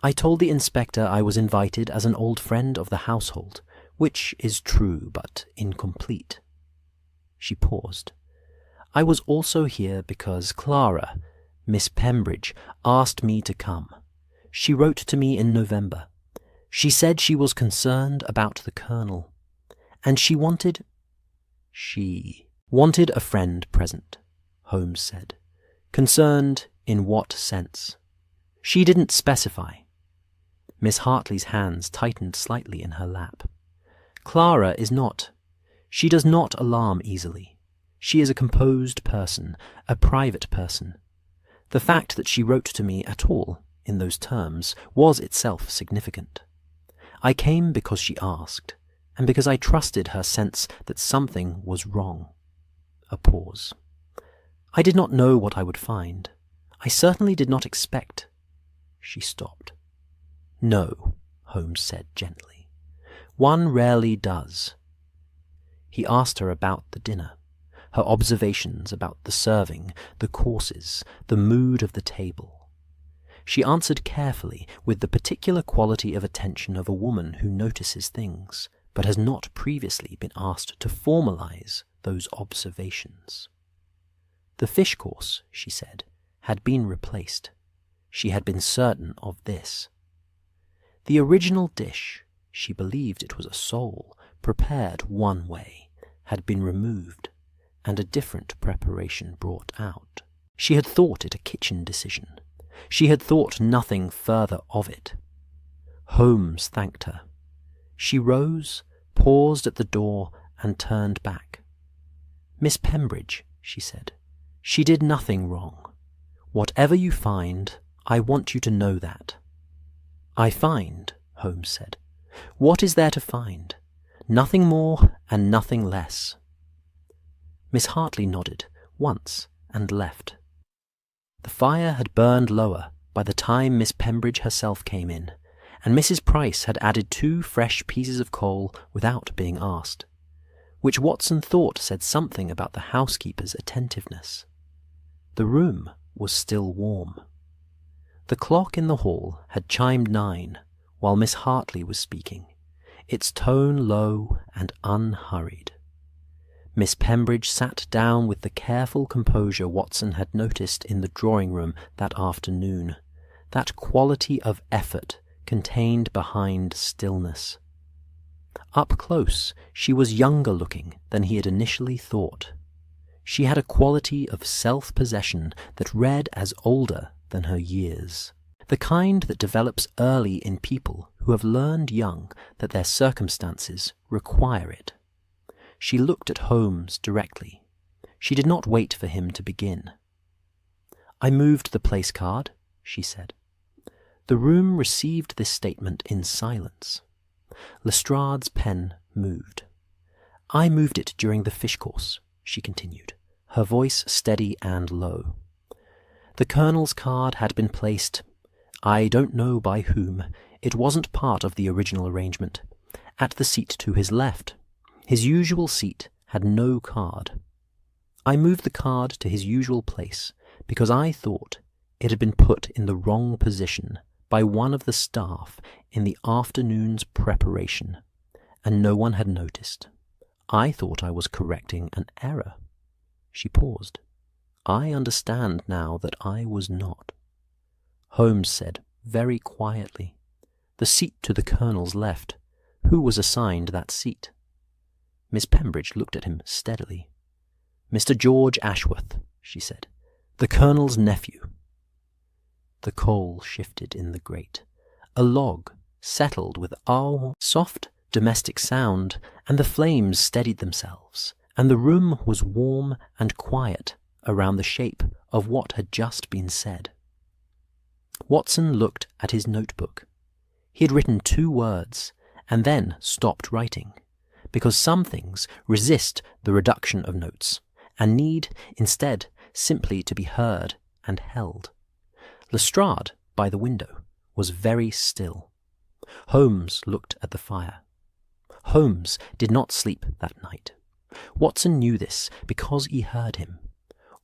I told the inspector I was invited as an old friend of the household, which is true but incomplete." She paused. I was also here because Clara, Miss Pembridge, asked me to come. She wrote to me in November. She said she was concerned about the Colonel, and she wanted a friend present, Holmes said. Concerned in what sense? She didn't specify. Miss Hartley's hands tightened slightly in her lap. Clara is not. She does not alarm easily. She is a composed person, a private person. The fact that she wrote to me at all, in those terms, was itself significant. I came because she asked, and because I trusted her sense that something was wrong. A pause. I did not know what I would find. I certainly did not expect. She stopped. No, Holmes said gently. One rarely does. He asked her about the dinner, her observations about the serving, the courses, the mood of the table. She answered carefully, with the particular quality of attention of a woman who notices things, but has not previously been asked to formalize those observations. The fish course, she said, had been replaced. She had been certain of this. The original dish, she believed it was a sole, prepared one way, had been removed, and a different preparation brought out. She had thought it a kitchen decision. She had thought nothing further of it. Holmes thanked her. She rose, paused at the door, and turned back. Miss Pembridge, she said, she did nothing wrong. Whatever you find, I want you to know that. I find, Holmes said. What is there to find? Nothing more and nothing less. Miss Hartley nodded once and left. The fire had burned lower by the time Miss Pembridge herself came in, and Mrs. Price had added 2 fresh pieces of coal without being asked, which Watson thought said something about the housekeeper's attentiveness. The room was still warm. The clock in the hall had chimed 9 while Miss Hartley was speaking, its tone low and unhurried. Miss Pembridge sat down with the careful composure Watson had noticed in the drawing-room that afternoon, that quality of effort contained behind stillness. Up close, she was younger-looking than he had initially thought. She had a quality of self-possession that read as older than her years, the kind that develops early in people who have learned young that their circumstances require it. She looked at Holmes directly. She did not wait for him to begin. I moved the place card, she said. The room received this statement in silence. Lestrade's pen moved. I moved it during the fish course, she continued, her voice steady and low. The Colonel's card had been placed, I don't know by whom, it wasn't part of the original arrangement, at the seat to his left. His usual seat had no card. I moved the card to his usual place because I thought it had been put in the wrong position by one of the staff in the afternoon's preparation, and no one had noticed. I thought I was correcting an error. She paused. I understand now that I was not. Holmes said very quietly, the seat to the Colonel's left. Who was assigned that seat? Miss Pembridge looked at him steadily. Mr. George Ashworth, she said, the Colonel's nephew. The coal shifted in the grate. A log settled with a soft domestic sound, and the flames steadied themselves, and the room was warm and quiet around the shape of what had just been said. Watson looked at his notebook. He had written 2 words, and then stopped writing, because some things resist the reduction of notes, and need, instead, simply to be heard and held. Lestrade, by the window, was very still. Holmes looked at the fire. Holmes did not sleep that night. Watson knew this because he heard him,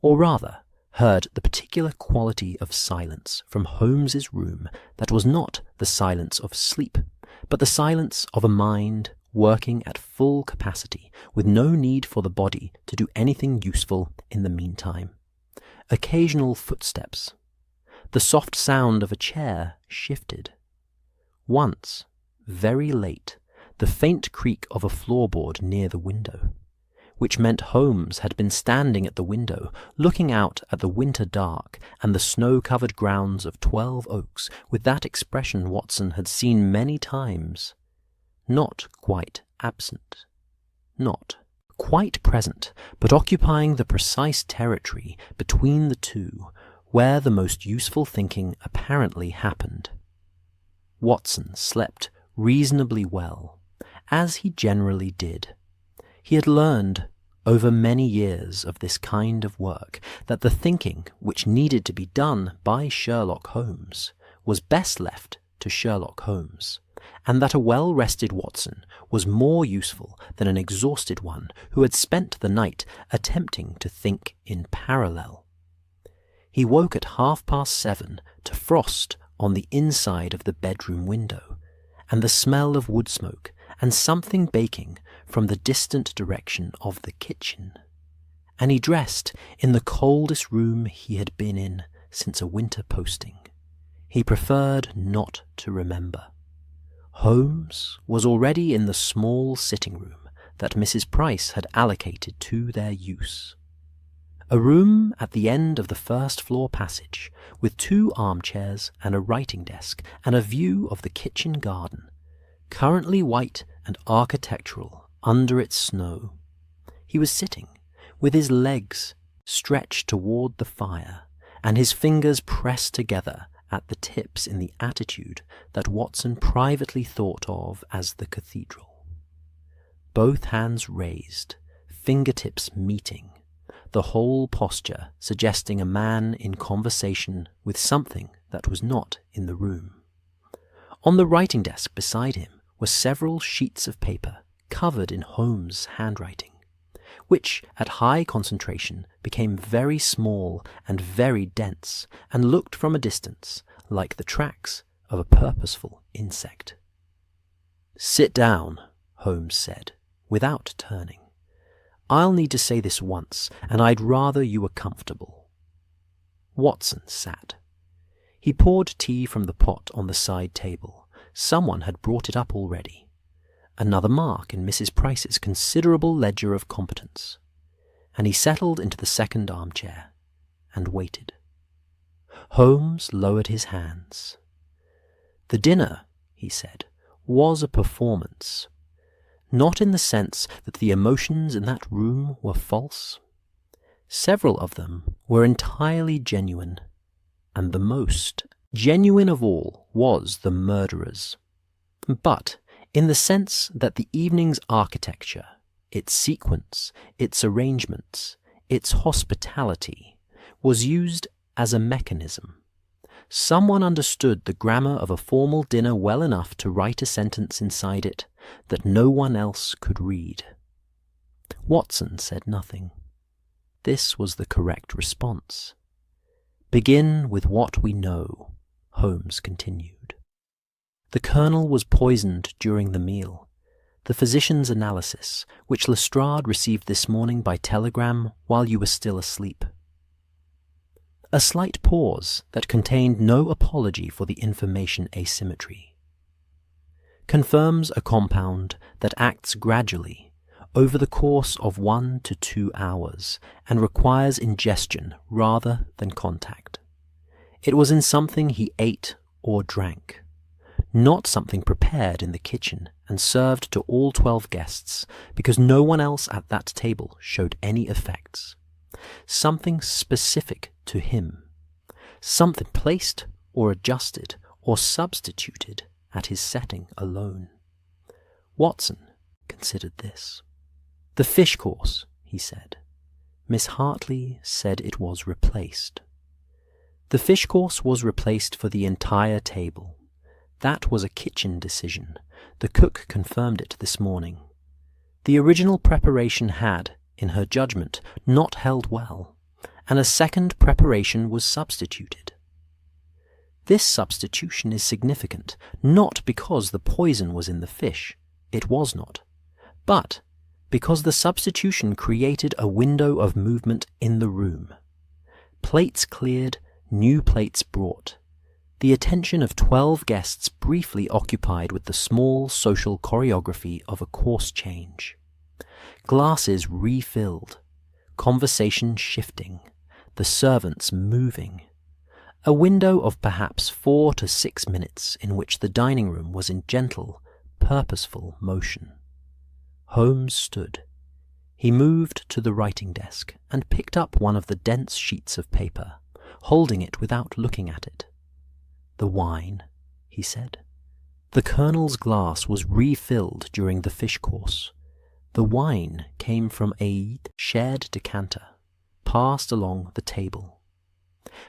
or rather, heard the particular quality of silence from Holmes's room that was not the silence of sleep, but the silence of a mind working at full capacity with no need for the body to do anything useful in the meantime. Occasional footsteps. The soft sound of a chair shifted. Once, very late, the faint creak of a floorboard near the window, which meant Holmes had been standing at the window, looking out at the winter dark and the snow-covered grounds of 12 Oaks with that expression Watson had seen many times. Not quite absent. Not quite present, but occupying the precise territory between the two where the most useful thinking apparently happened. Watson slept reasonably well, as he generally did. He had learned over many years of this kind of work that the thinking which needed to be done by Sherlock Holmes was best left to Sherlock Holmes, and that a well-rested Watson was more useful than an exhausted one who had spent the night attempting to think in parallel. He woke at 7:30 to frost on the inside of the bedroom window, and the smell of wood smoke and something baking from the distant direction of the kitchen, and he dressed in the coldest room he had been in since a winter posting. He preferred not to remember. Holmes was already in the small sitting room that Mrs. Price had allocated to their use. A room at the end of the first-floor passage, with 2 armchairs and a writing desk and a view of the kitchen garden, currently white and architectural under its snow. He was sitting, with his legs stretched toward the fire, and his fingers pressed together at the tips in the attitude that Watson privately thought of as the cathedral. Both hands raised, fingertips meeting, the whole posture suggesting a man in conversation with something that was not in the room. On the writing desk beside him were several sheets of paper covered in Holmes' handwriting, which at high concentration became very small and very dense and looked from a distance like the tracks of a purposeful insect. "Sit down," Holmes said, without turning. "I'll need to say this once, and I'd rather you were comfortable." Watson sat. He poured tea from the pot on the side table. Someone had brought it up already. Another mark in Mrs. Price's considerable ledger of competence. And he settled into the second armchair and waited. Holmes lowered his hands. "The dinner," he said, "was a performance. Not in the sense that the emotions in that room were false. Several of them were entirely genuine, and the most genuine of all was the murderer's. But in the sense that the evening's architecture, its sequence, its arrangements, its hospitality, was used as a mechanism. Someone understood the grammar of a formal dinner well enough to write a sentence inside it that no one else could read." Watson said nothing. This was the correct response. "Begin with what we know," Holmes continued. "The Colonel was poisoned during the meal. The physician's analysis, which Lestrade received this morning by telegram while you were still asleep." A slight pause that contained no apology for the information asymmetry. "Confirms a compound that acts gradually, over the course of 1 to 2 hours, and requires ingestion rather than contact. It was in something he ate or drank, not something prepared in the kitchen and served to all 12 guests, because no one else at that table showed any effects. Something specific to him, something placed or adjusted or substituted at his setting alone." Watson considered this. "The fish course," he said. Miss Hartley said it was replaced. "The fish course was replaced for the entire table. That was a kitchen decision. The cook confirmed it this morning. The original preparation had, in her judgment, not held well, and a second preparation was substituted. This substitution is significant, not because the poison was in the fish. it was not, but because the substitution created a window of movement in the room. Plates cleared, new plates brought. The attention of 12 guests briefly occupied with the small social choreography of a course change. Glasses refilled, conversation shifting, the servants moving. A window of perhaps 4 to 6 minutes in which the dining room was in gentle, purposeful motion. Holmes stood. He moved to the writing desk and picked up one of the dense sheets of paper, holding it without looking at it. "The wine," he said. The Colonel's glass was refilled during the fish course. The wine came from a shared decanter, passed along the table.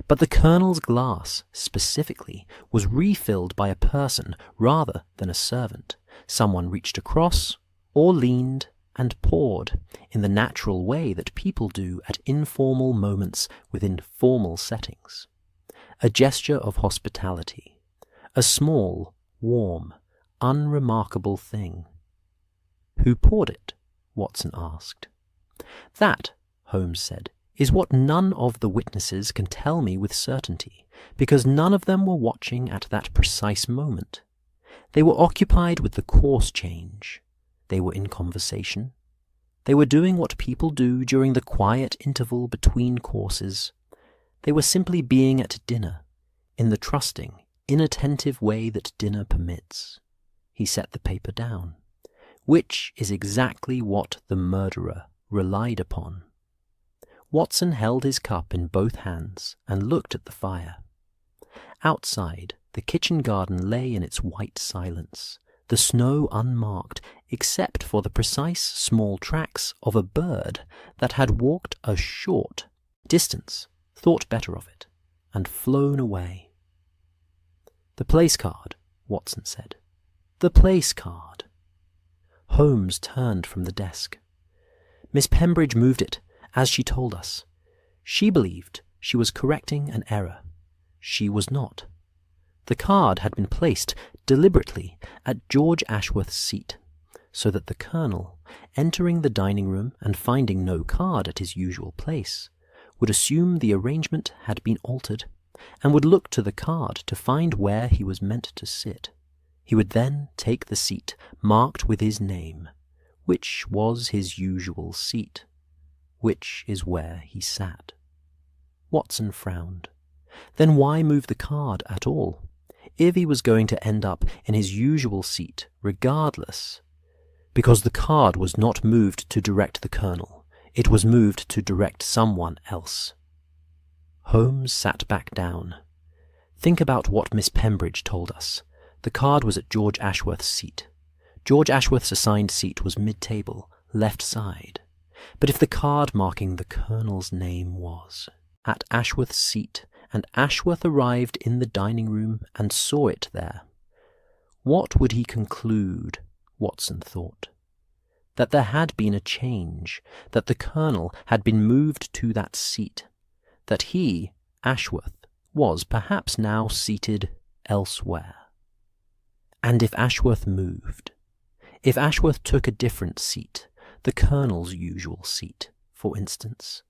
But the Colonel's glass, specifically, was refilled by a person rather than a servant. Someone reached across, or leaned, and poured in the natural way that people do at informal moments within formal settings. A gesture of hospitality, a small, warm, unremarkable thing. "Who poured it?" Watson asked. "That," Holmes said, "is what none of the witnesses can tell me with certainty, because none of them were watching at that precise moment. They were occupied with the course change. They were in conversation. They were doing what people do during the quiet interval between courses. They were simply being at dinner, in the trusting, inattentive way that dinner permits." He set the paper down. "Which is exactly what the murderer relied upon." Watson held his cup in both hands and looked at the fire. Outside, the kitchen garden lay in its white silence, the snow unmarked except for the precise small tracks of a bird that had walked a short distance, thought better of it, and flown away. "The place card," Watson said. "The place card." Holmes turned from the desk. "Miss Pembridge moved it, as she told us. She believed she was correcting an error. She was not. The card had been placed deliberately at George Ashworth's seat, so that the Colonel, entering the dining room and finding no card at his usual place, would assume the arrangement had been altered, and would look to the card to find where he was meant to sit. He would then take the seat marked with his name, which was his usual seat, which is where he sat. Watson frowned. Then why move the card at all? If he was going to end up in his usual seat regardless, because the card was not moved to direct the Colonel, it was moved to direct someone else. Holmes sat back down. "Think about what Miss Pembridge told us. The card was at George Ashworth's seat. George Ashworth's assigned seat was mid-table, left side. But if the card marking the Colonel's name was at Ashworth's seat, and Ashworth arrived in the dining room and saw it there, what would he conclude?" Watson thought. That there had been a change, that the Colonel had been moved to that seat, that he, Ashworth, was perhaps now seated elsewhere. And if Ashworth moved, if Ashworth took a different seat, the Colonel's usual seat, for instance,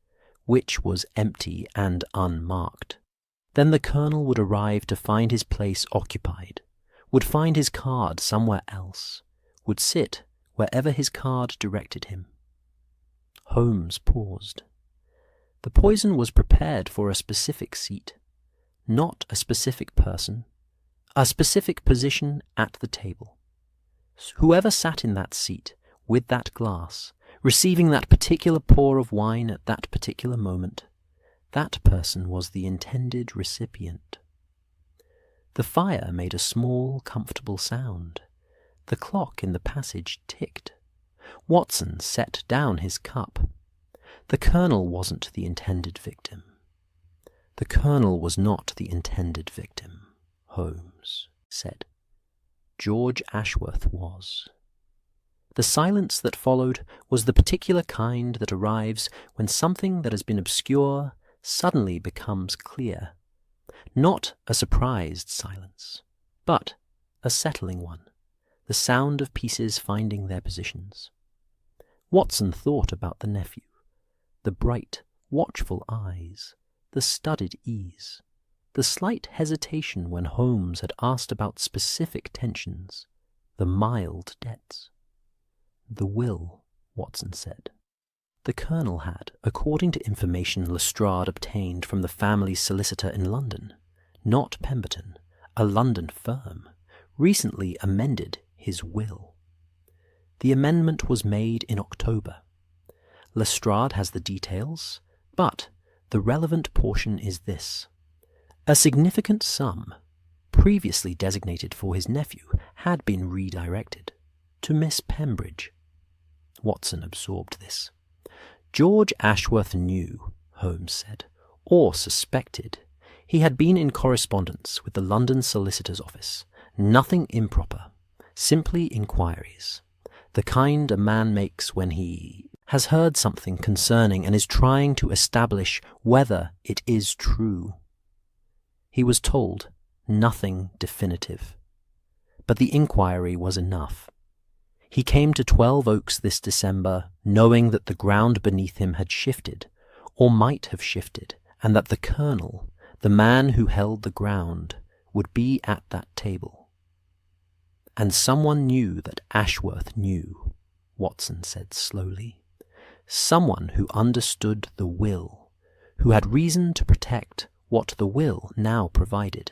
which was empty and unmarked, then the Colonel would arrive to find his place occupied, would find his card somewhere else, would sit wherever his card directed him. Holmes paused. The poison was prepared for a specific seat, not a specific person, a specific position at the table. Whoever sat in that seat, with that glass, receiving that particular pour of wine at that particular moment, that person was the intended recipient. The fire made a small, comfortable sound. The clock in the passage ticked. Watson set down his cup. The Colonel wasn't the intended victim. The Colonel was not the intended victim, Holmes said. George Ashworth was. The silence that followed was the particular kind that arrives when something that has been obscure suddenly becomes clear. Not a surprised silence, but a settling one, the sound of pieces finding their positions. Watson thought about the nephew, the bright, watchful eyes, the studied ease, the slight hesitation when Holmes had asked about specific tensions, the mild debts. The will, Watson said. The Colonel had, according to information Lestrade obtained from the family's solicitor in London, not Pemberton, a London firm, recently amended his will. The amendment was made in October. Lestrade has the details, but the relevant portion is this. A significant sum, previously designated for his nephew, had been redirected to Miss Pembridge. Watson absorbed this. George Ashworth knew, Holmes said, or suspected. He had been in correspondence with the London solicitor's office. Nothing improper, simply inquiries. The kind a man makes when he has heard something concerning and is trying to establish whether it is true. He was told nothing definitive, but the inquiry was enough. He came to 12 Oaks this December, knowing that the ground beneath him had shifted, or might have shifted, and that the Colonel, the man who held the ground, would be at that table. And someone knew that Ashworth knew, Watson said slowly. Someone who understood the will, who had reason to protect what the will now provided.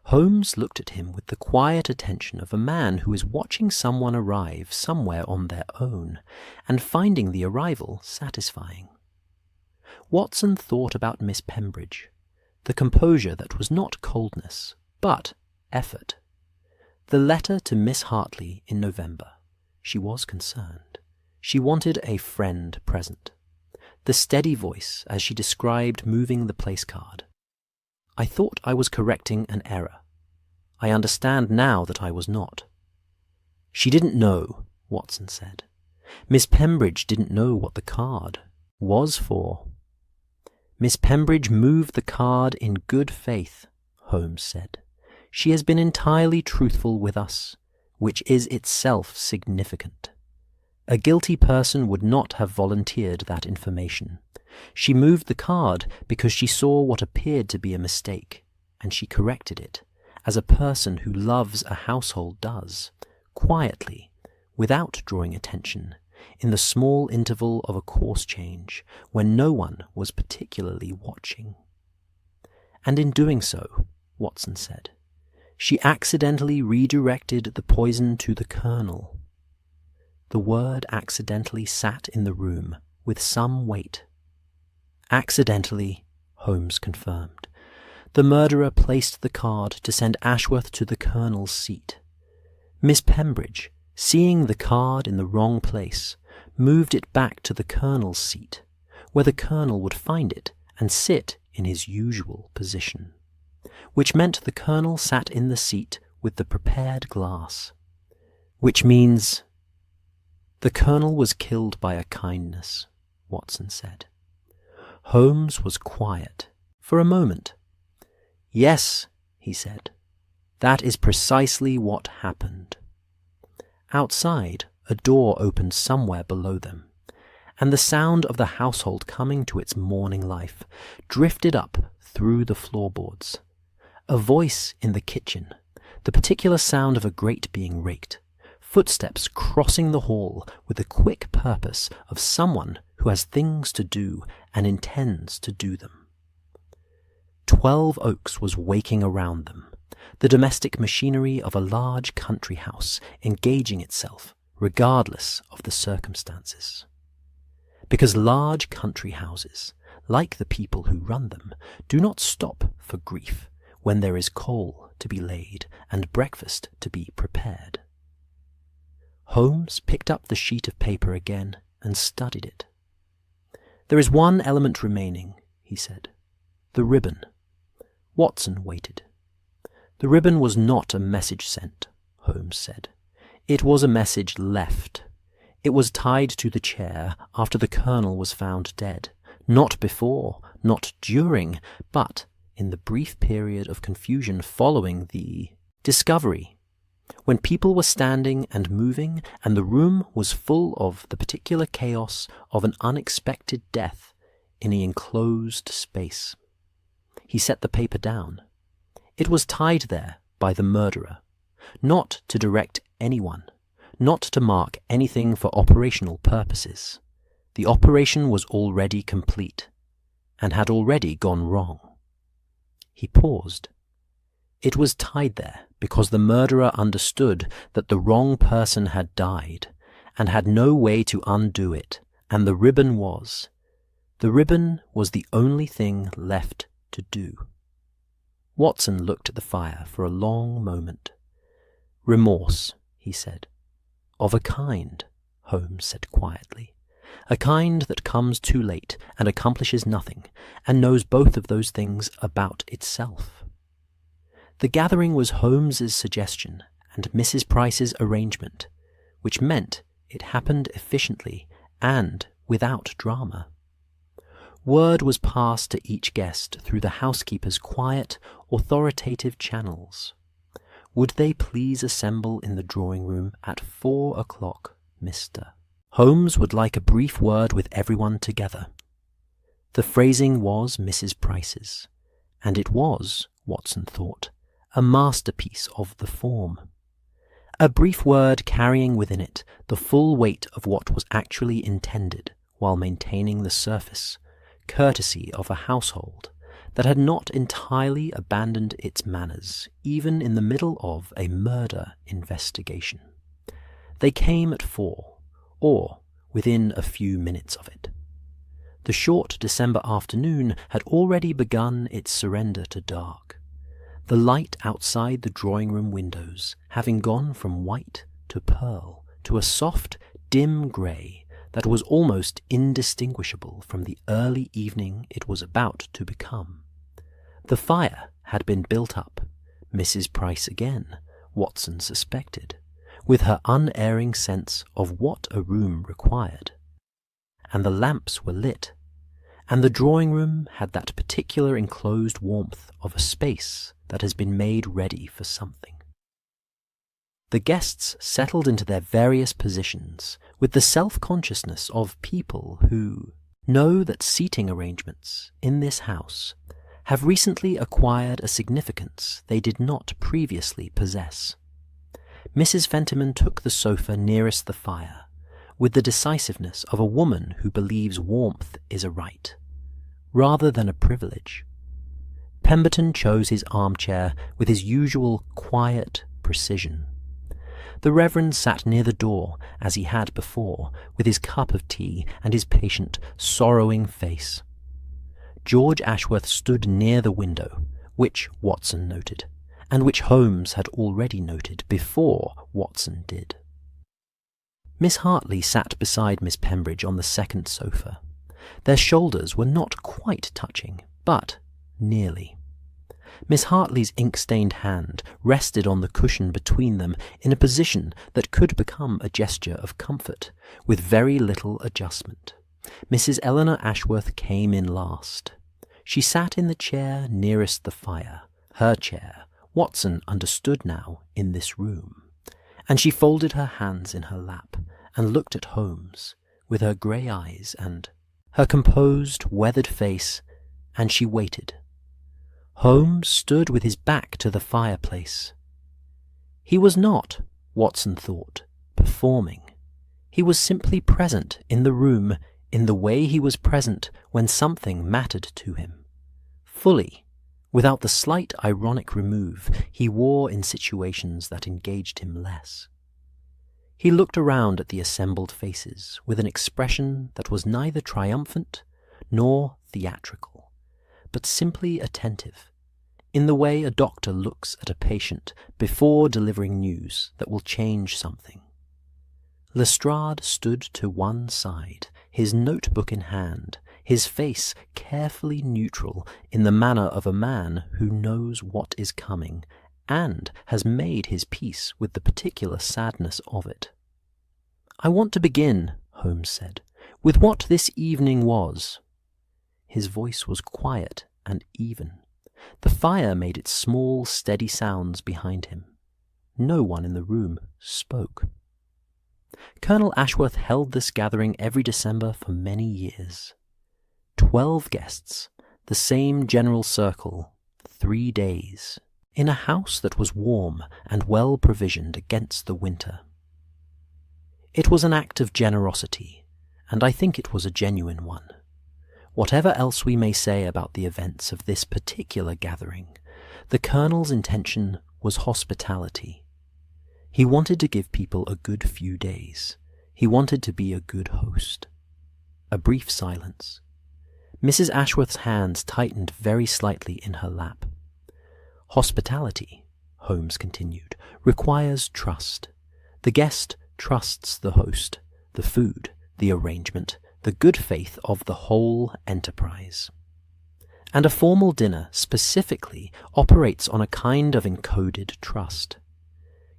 Holmes looked at him with the quiet attention of a man who is watching someone arrive somewhere on their own, and finding the arrival satisfying. Watson thought about Miss Pembridge, the composure that was not coldness, but effort. The letter to Miss Hartley in November. She was concerned. She wanted a friend present. The steady voice as she described moving the place card. I thought I was correcting an error. I understand now that I was not. She didn't know, Watson said. Miss Pembridge didn't know what the card was for. Miss Pembridge moved the card in good faith, Holmes said. She has been entirely truthful with us, which is itself significant. A guilty person would not have volunteered that information. She moved the card because she saw what appeared to be a mistake, and she corrected it, as a person who loves a household does, quietly, without drawing attention, in the small interval of a course change, when no one was particularly watching. And in doing so, Watson said, she accidentally redirected the poison to the Colonel. The word accidentally sat in the room with some weight. Accidentally, Holmes confirmed. The murderer placed the card to send Ashworth to the Colonel's seat. Miss Pembridge, seeing the card in the wrong place, moved it back to the Colonel's seat, where the Colonel would find it and sit in his usual position, which meant the Colonel sat in the seat with the prepared glass, which means the Colonel was killed by a kindness, Watson said. Holmes was quiet for a moment. Yes, he said, that is precisely what happened. Outside, a door opened somewhere below them, and the sound of the household coming to its morning life drifted up through the floorboards. A voice in the kitchen, the particular sound of a grate being raked, footsteps crossing the hall with the quick purpose of someone who has things to do and intends to do them. 12 Oaks was waking around them, the domestic machinery of a large country house engaging itself regardless of the circumstances. Because large country houses, like the people who run them, do not stop for grief when there is coal to be laid and breakfast to be prepared. Holmes picked up the sheet of paper again and studied it. There is one element remaining, he said. The ribbon. Watson waited. The ribbon was not a message sent, Holmes said. It was a message left. It was tied to the chair after the Colonel was found dead, not before, not during, but in the brief period of confusion following the discovery, when people were standing and moving and the room was full of the particular chaos of an unexpected death in an enclosed space. He set the paper down. It was tied there by the murderer, not to direct anyone, not to mark anything for operational purposes. The operation was already complete, and had already gone wrong. He paused. It was tied there because the murderer understood that the wrong person had died, and had no way to undo it, and the ribbon was the only thing left to do. Watson looked at the fire for a long moment. "Remorse," he said. "Of a kind," Holmes said quietly. "A kind that comes too late and accomplishes nothing, and knows both of those things about itself." The gathering was Holmes's suggestion and Mrs. Price's arrangement, which meant it happened efficiently and without drama. Word was passed to each guest through the housekeeper's quiet, authoritative channels. Would they please assemble in the drawing-room at 4 o'clock, Mr. Holmes would like a brief word with everyone together. The phrasing was Mrs. Price's, and it was, Watson thought, a masterpiece of the form. A brief word carrying within it the full weight of what was actually intended, while maintaining the surface, courtesy of a household that had not entirely abandoned its manners, even in the middle of a murder investigation. They came at 4, or within a few minutes of it. The short December afternoon had already begun its surrender to dark, the light outside the drawing-room windows having gone from white to pearl to a soft, dim grey that was almost indistinguishable from the early evening it was about to become. The fire had been built up, Mrs. Price again, Watson suspected, with her unerring sense of what a room required. And the lamps were lit, and the drawing-room had that particular enclosed warmth of a space that has been made ready for something. The guests settled into their various positions with the self-consciousness of people who know that seating arrangements in this house have recently acquired a significance they did not previously possess. Mrs. Fentiman took the sofa nearest the fire, with the decisiveness of a woman who believes warmth is a right, rather than a privilege. Pemberton chose his armchair with his usual quiet precision. The Reverend sat near the door, as he had before, with his cup of tea and his patient, sorrowing face. George Ashworth stood near the window, which Watson noted, and which Holmes had already noted before Watson did. Miss Hartley sat beside Miss Pembridge on the second sofa. Their shoulders were not quite touching, but nearly. Miss Hartley's ink-stained hand rested on the cushion between them in a position that could become a gesture of comfort, with very little adjustment. Mrs. Eleanor Ashworth came in last. She sat in the chair nearest the fire, her chair, Watson understood now, in this room, and she folded her hands in her lap and looked at Holmes, with her grey eyes and her composed, weathered face, and she waited. Holmes stood with his back to the fireplace. He was not, Watson thought, performing. He was simply present in the room in the way he was present when something mattered to him. Fully, without the slight ironic remove he wore in situations that engaged him less. He looked around at the assembled faces with an expression that was neither triumphant nor theatrical, but simply attentive, in the way a doctor looks at a patient before delivering news that will change something. Lestrade stood to one side, his notebook in hand, his face carefully neutral in the manner of a man who knows what is coming and has made his peace with the particular sadness of it. "I want to begin," Holmes said, "with what this evening was." His voice was quiet and even. The fire made its small, steady sounds behind him. no one in the room spoke. Colonel Ashworth held this gathering every December for many years. 12 guests, the same general circle, 3 days, in a house that was warm and well provisioned against the winter. It was an act of generosity, and I think it was a genuine one. Whatever else we may say about the events of this particular gathering, the Colonel's intention was hospitality. He wanted to give people a good few days. He wanted to be a good host. A brief silence. Mrs. Ashworth's hands tightened very slightly in her lap. Hospitality, Holmes continued, requires trust. The guest trusts the host, the food, the arrangement, the good faith of the whole enterprise. And a formal dinner specifically operates on a kind of encoded trust.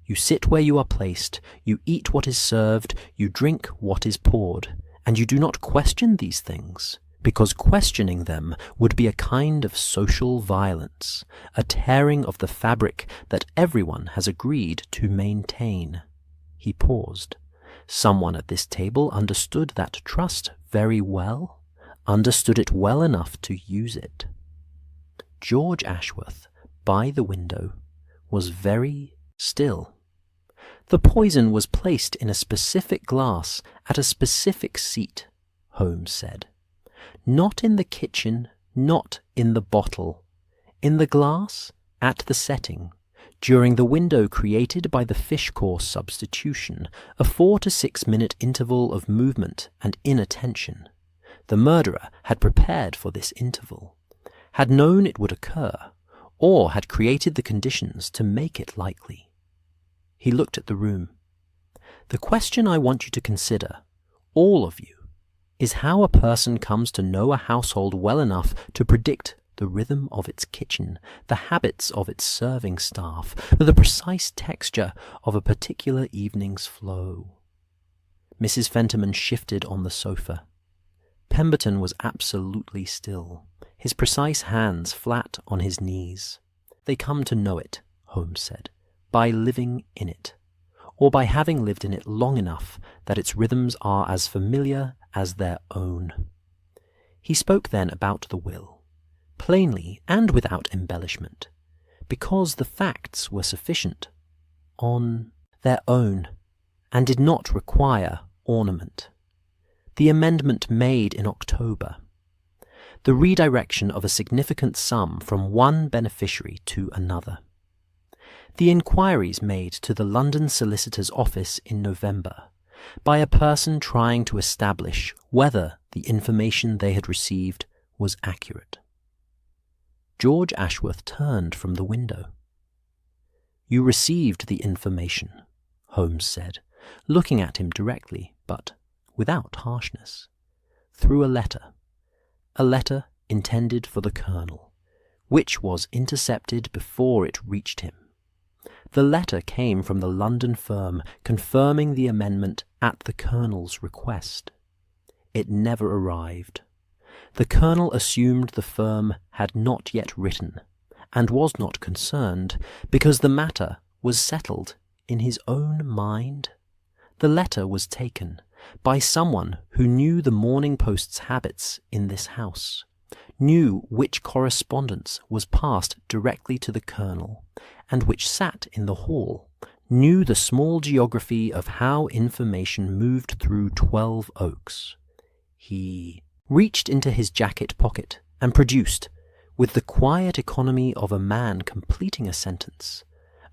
You sit where you are placed, you eat what is served, you drink what is poured, and you do not question these things, because questioning them would be a kind of social violence, a tearing of the fabric that everyone has agreed to maintain. He paused. Someone at this table understood that trust very well, understood it well enough to use it. George Ashworth, by the window, was very still. The poison was placed in a specific glass at a specific seat, Holmes said. Not in the kitchen, not in the bottle. In the glass, at the setting, during the window created by the fish course substitution, a 4 to 6 minute interval of movement and inattention. The murderer had prepared for this interval, had known it would occur, or had created the conditions to make it likely. He looked at the room. The question I want you to consider, all of you, is how a person comes to know a household well enough to predict the rhythm of its kitchen, the habits of its serving staff, the precise texture of a particular evening's flow. Mrs. Fentiman shifted on the sofa. Pemberton was absolutely still, his precise hands flat on his knees. They come to know it, Holmes said, by living in it, or by having lived in it long enough that its rhythms are as familiar as their own. He spoke then about the will, plainly and without embellishment, because the facts were sufficient, on their own, and did not require ornament. The amendment made in October, the redirection of a significant sum from one beneficiary to another, the inquiries made to the London Solicitor's Office in November by a person trying to establish whether the information they had received was accurate. George Ashworth turned from the window. "You received the information," Holmes said, looking at him directly, but without harshness, "through a letter intended for the Colonel, which was intercepted before it reached him. The letter came from the London firm confirming the amendment at the Colonel's request. It never arrived. The Colonel assumed the firm had not yet written, and was not concerned, because the matter was settled in his own mind. The letter was taken by someone who knew the Morning Post's habits in this house, knew which correspondence was passed directly to the Colonel, and which sat in the hall, knew the small geography of how information moved through 12 Oaks. He reached into his jacket pocket and produced, with the quiet economy of a man completing a sentence,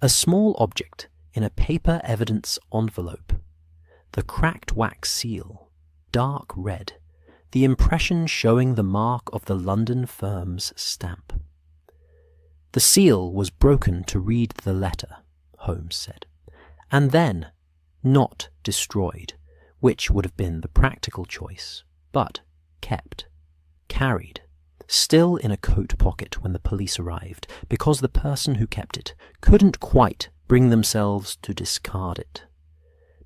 a small object in a paper evidence envelope, the cracked wax seal, dark red, the impression showing the mark of the London firm's stamp. The seal was broken to read the letter, Holmes said, and then not destroyed, which would have been the practical choice, but kept, carried, still in a coat pocket when the police arrived, because the person who kept it couldn't quite bring themselves to discard it,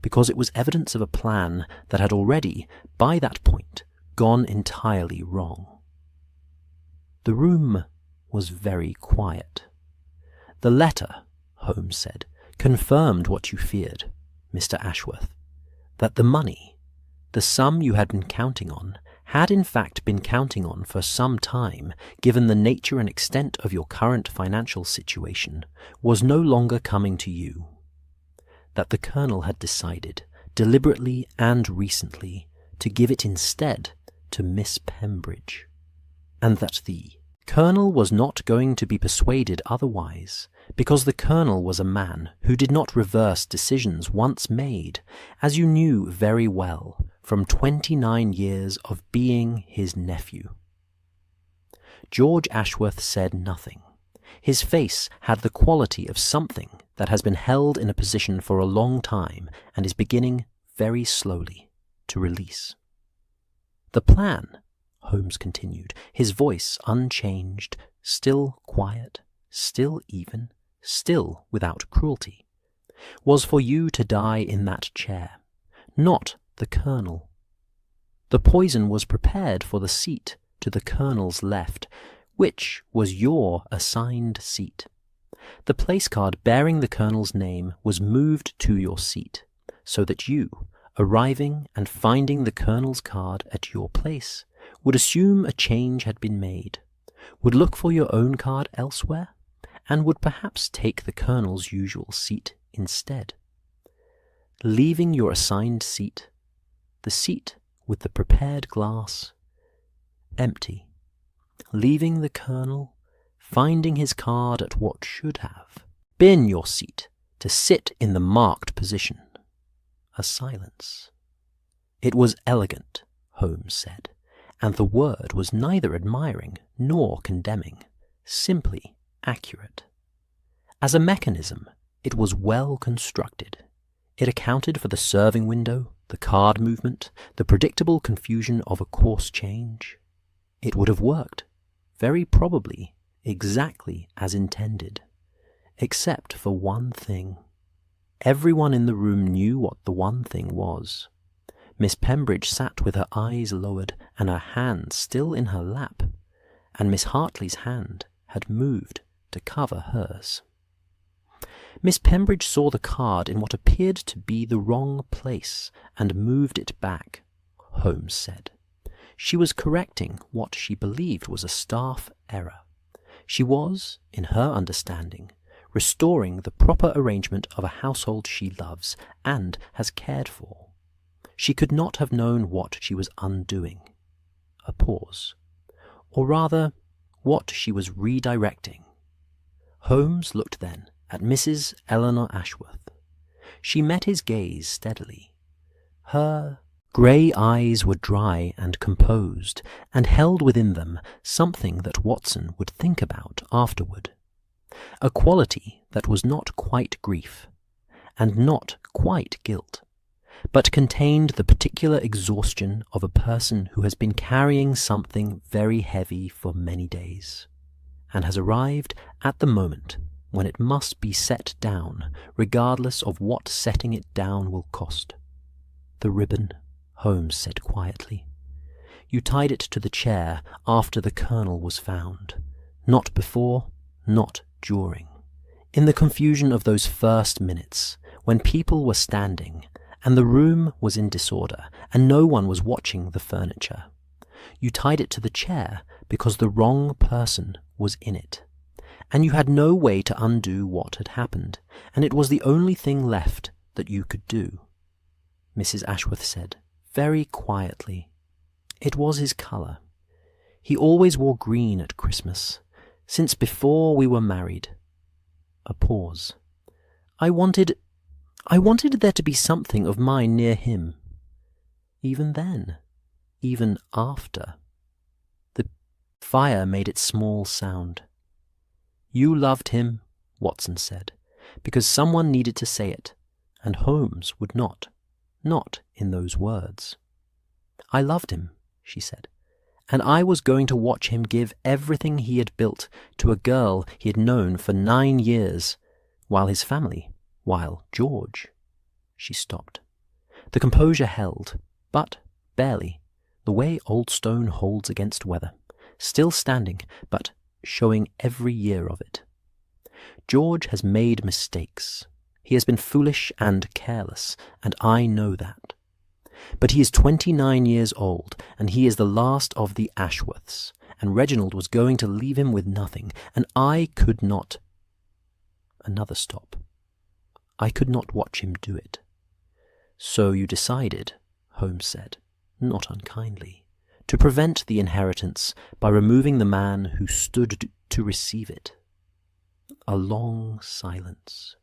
because it was evidence of a plan that had already, by that point, gone entirely wrong. The room was very quiet. "The letter," Holmes said, confirmed what you feared, Mr. Ashworth, that the money, the sum you had been counting on, had in fact been counting on for some time, given the nature and extent of your current financial situation, was no longer coming to you. That the Colonel had decided, deliberately and recently, to give it instead to Miss Pembridge, and that the Colonel was not going to be persuaded otherwise, because the Colonel was a man who did not reverse decisions once made, as you knew very well, from 29 years of being his nephew. George Ashworth said nothing. His face had the quality of something that has been held in a position for a long time and is beginning, very slowly, to release. "The plan," Holmes continued, his voice unchanged, still quiet, still even, still without cruelty, "was for you to die in that chair, not the Colonel. The poison was prepared for the seat to the Colonel's left, which was your assigned seat. The place card bearing the Colonel's name was moved to your seat, so that you, arriving and finding the Colonel's card at your place, would assume a change had been made, would look for your own card elsewhere, and would perhaps take the Colonel's usual seat instead. Leaving your assigned seat, the seat with the prepared glass, empty, leaving the Colonel, finding his card at what should have been your seat, to sit in the marked position. A silence. It was elegant, Holmes said, and the word was neither admiring nor condemning, simply accurate. As a mechanism, it was well constructed. It accounted for the serving window, the card movement, the predictable confusion of a course change. It would have worked, very probably, exactly as intended, except for one thing. Everyone in the room knew what the one thing was. Miss Pembridge sat with her eyes lowered and her hand still in her lap, and Miss Hartley's hand had moved to cover hers. Miss Pembridge saw the card in what appeared to be the wrong place and moved it back, Holmes said. She was correcting what she believed was a staff error. She was, in her understanding, restoring the proper arrangement of a household she loves and has cared for. She could not have known what she was undoing. A pause. Or rather, what she was redirecting. Holmes looked then at Mrs. Eleanor Ashworth. She met his gaze steadily. Her grey eyes were dry and composed, and held within them something that Watson would think about afterward. A quality that was not quite grief, and not quite guilt, but contained the particular exhaustion of a person who has been carrying something very heavy for many days, and has arrived at the moment when it must be set down, regardless of what setting it down will cost. "The ribbon," Holmes said quietly. "You tied it to the chair after the Colonel was found. Not before, not during. In the confusion of those first minutes, when people were standing, and the room was in disorder, and no one was watching the furniture. You tied it to the chair because the wrong person was in it, and you had no way to undo what had happened, and it was the only thing left that you could do." Mrs. Ashworth said, very quietly. "It was his colour. He always wore green at Christmas, since before we were married." A pause. I wanted there to be something of mine near him. Even then, even after. The fire made its small sound. "You loved him," Watson said, "because someone needed to say it, and Holmes would not in those words." "I loved him," she said, "and I was going to watch him give everything he had built to a girl he had known for 9 years, while George—" She stopped. The composure held, but barely, the way old stone holds against weather, still standing, but showing every year of it. "George has made mistakes. He has been foolish and careless, and I know that. But he is 29 years old, and he is the last of the Ashworths, and Reginald was going to leave him with nothing, and I could not... Another stop. I could not watch him do it. So you decided, Holmes said, not unkindly, to prevent the inheritance by removing the man who stood to receive it. A long silence.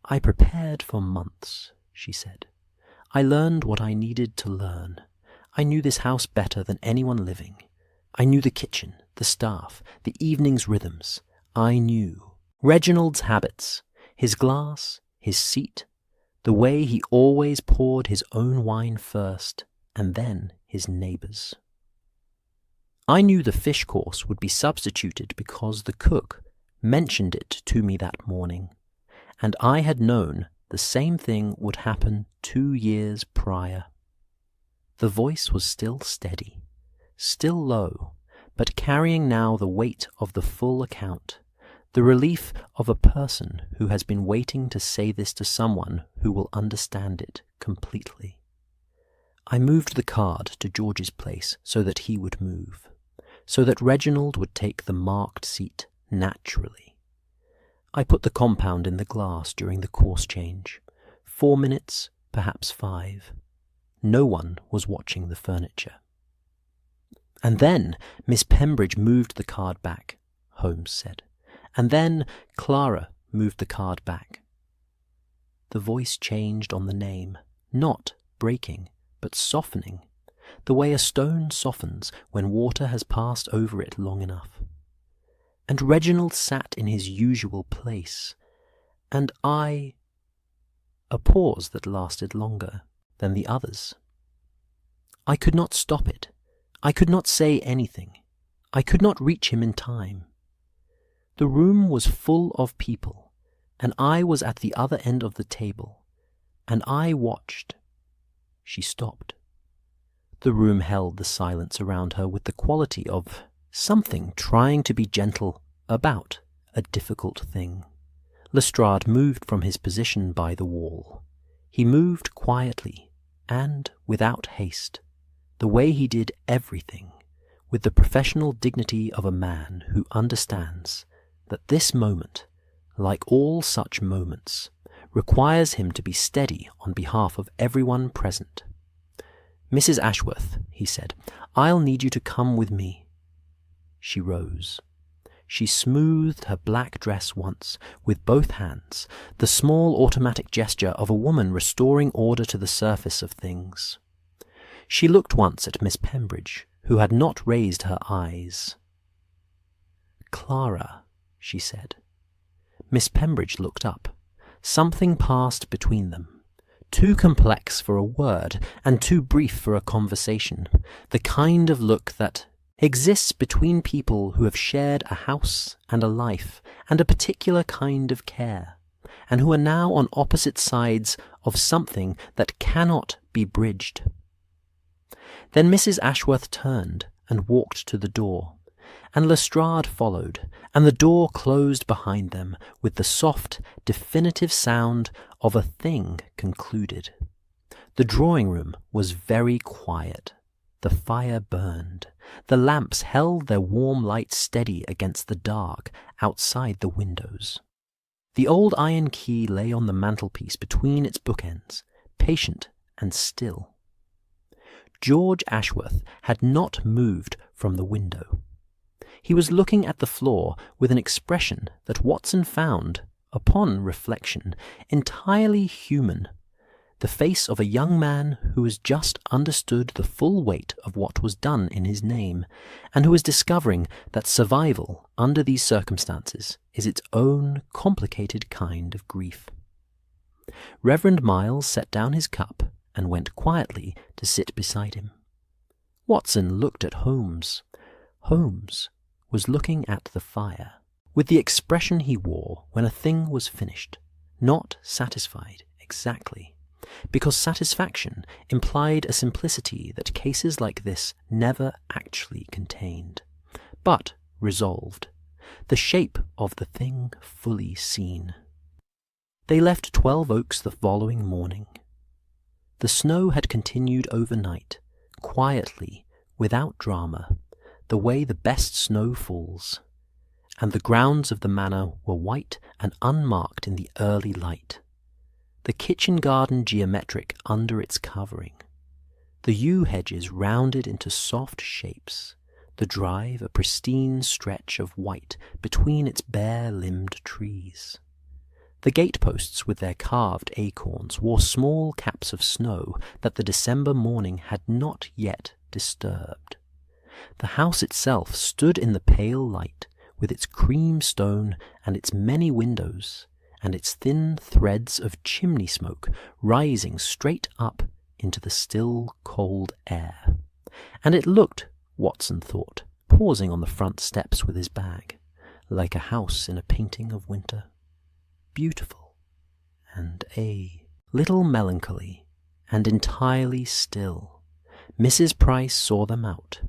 I prepared for months, she said. I learned what I needed to learn. I knew this house better than anyone living. I knew the kitchen, the staff, the evening's rhythms. I knew Reginald's habits, his glass, his seat, the way he always poured his own wine first, and then his neighbour's. I knew the fish course would be substituted because the cook mentioned it to me that morning, and I had known the same thing would happen 2 years prior. The voice was still steady, still low, but carrying now the weight of the full account, the relief of a person who has been waiting to say this to someone who will understand it completely. I moved the card to George's place so that he would move, so that Reginald would take the marked seat naturally. I put the compound in the glass during the course change. 4 minutes, perhaps 5. No one was watching the furniture. And then Miss Pembridge moved the card back, Holmes said. And then Clara moved the card back. The voice changed on the name, not breaking, but softening, the way a stone softens when water has passed over it long enough. And Reginald sat in his usual place, and I... A pause that lasted longer than the others. I could not stop it. I could not say anything. I could not reach him in time. The room was full of people, and I was at the other end of the table, and I watched. She stopped. The room held the silence around her with the quality of something trying to be gentle about a difficult thing. Lestrade moved from his position by the wall. He moved quietly and without haste, the way he did everything, with the professional dignity of a man who understands that this moment, like all such moments, requires him to be steady on behalf of everyone present. "Mrs. Ashworth," he said, "I'll need you to come with me." She rose. She smoothed her black dress once with both hands, the small automatic gesture of a woman restoring order to the surface of things. She looked once at Miss Pembridge, who had not raised her eyes. "Clara," she said. Miss Pembridge looked up. Something passed between them, too complex for a word and too brief for a conversation, the kind of look that exists between people who have shared a house and a life and a particular kind of care, and who are now on opposite sides of something that cannot be bridged. Then Mrs. Ashworth turned and walked to the door, and Lestrade followed, and the door closed behind them with the soft, definitive sound of a thing concluded. The drawing-room was very quiet. The fire burned. The lamps held their warm light steady against the dark outside the windows. The old iron key lay on the mantelpiece between its bookends, patient and still. George Ashworth had not moved from the window. He was looking at the floor with an expression that Watson found, upon reflection, entirely human, the face of a young man who has just understood the full weight of what was done in his name, and who is discovering that survival under these circumstances is its own complicated kind of grief. Reverend Miles set down his cup and went quietly to sit beside him. Watson looked at Holmes. Holmes was looking at the fire, with the expression he wore when a thing was finished, not satisfied exactly, because satisfaction implied a simplicity that cases like this never actually contained, but resolved, the shape of the thing fully seen. They left 12 Oaks the following morning. The snow had continued overnight, quietly, without drama, the way the best snow falls, and the grounds of the manor were white and unmarked in the early light, the kitchen garden geometric under its covering, the yew hedges rounded into soft shapes, the drive a pristine stretch of white between its bare-limbed trees. The gateposts with their carved acorns wore small caps of snow that the December morning had not yet disturbed. The house itself stood in the pale light, with its cream stone and its many windows, and its thin threads of chimney smoke rising straight up into the still cold air. And it looked, Watson thought, pausing on the front steps with his bag, like a house in a painting of winter. Beautiful, and a little melancholy, and entirely still. Mrs. Price saw them out.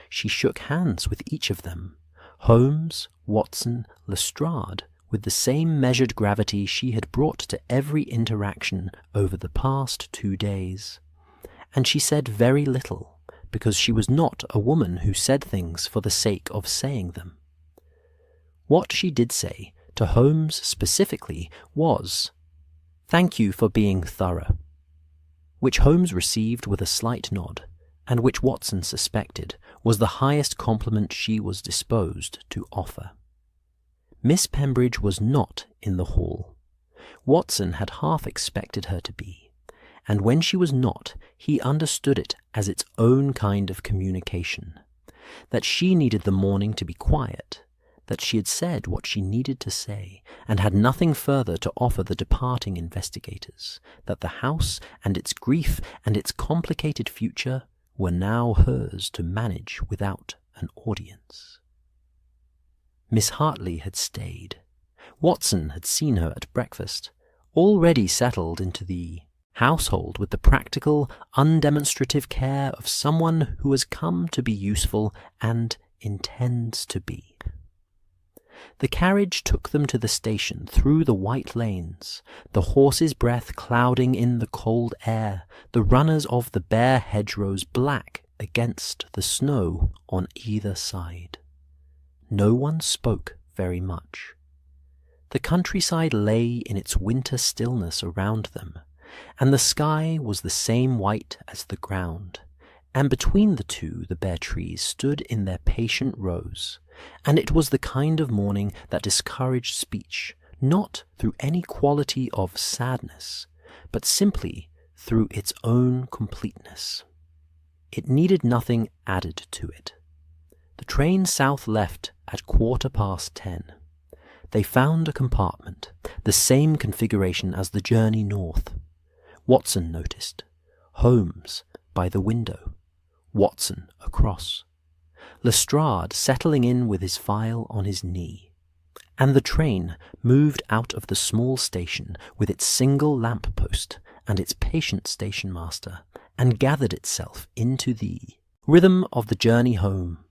She shook hands with each of them, Holmes, Watson, Lestrade, with the same measured gravity she had brought to every interaction over the past 2 days. And she said very little, because she was not a woman who said things for the sake of saying them. What she did say, to Holmes specifically, was, "Thank you for being thorough," which Holmes received with a slight nod, and which Watson suspected was the highest compliment she was disposed to offer. Miss Pembridge was not in the hall. Watson had half expected her to be, and when she was not, he understood it as its own kind of communication, that she needed the morning to be quiet, that she had said what she needed to say, and had nothing further to offer the departing investigators, that the house and its grief and its complicated future were now hers to manage without an audience. Miss Hartley had stayed. Watson had seen her at breakfast, already settled into the household with the practical, undemonstrative care of someone who has come to be useful and intends to be. The carriage took them to the station through the white lanes, the horse's breath clouding in the cold air, the runners of the bare hedgerows black against the snow on either side. No one spoke very much. The countryside lay in its winter stillness around them, and the sky was the same white as the ground, and between the two the bare trees stood in their patient rows, and it was the kind of morning that discouraged speech, not through any quality of sadness, but simply through its own completeness. It needed nothing added to it. The train south left at 10:15. They found a compartment, the same configuration as the journey north. Watson noticed. Holmes by the window. Watson across. Lestrade settling in with his file on his knee. And the train moved out of the small station with its single lamp-post and its patient station-master, and gathered itself into the rhythm of the journey home.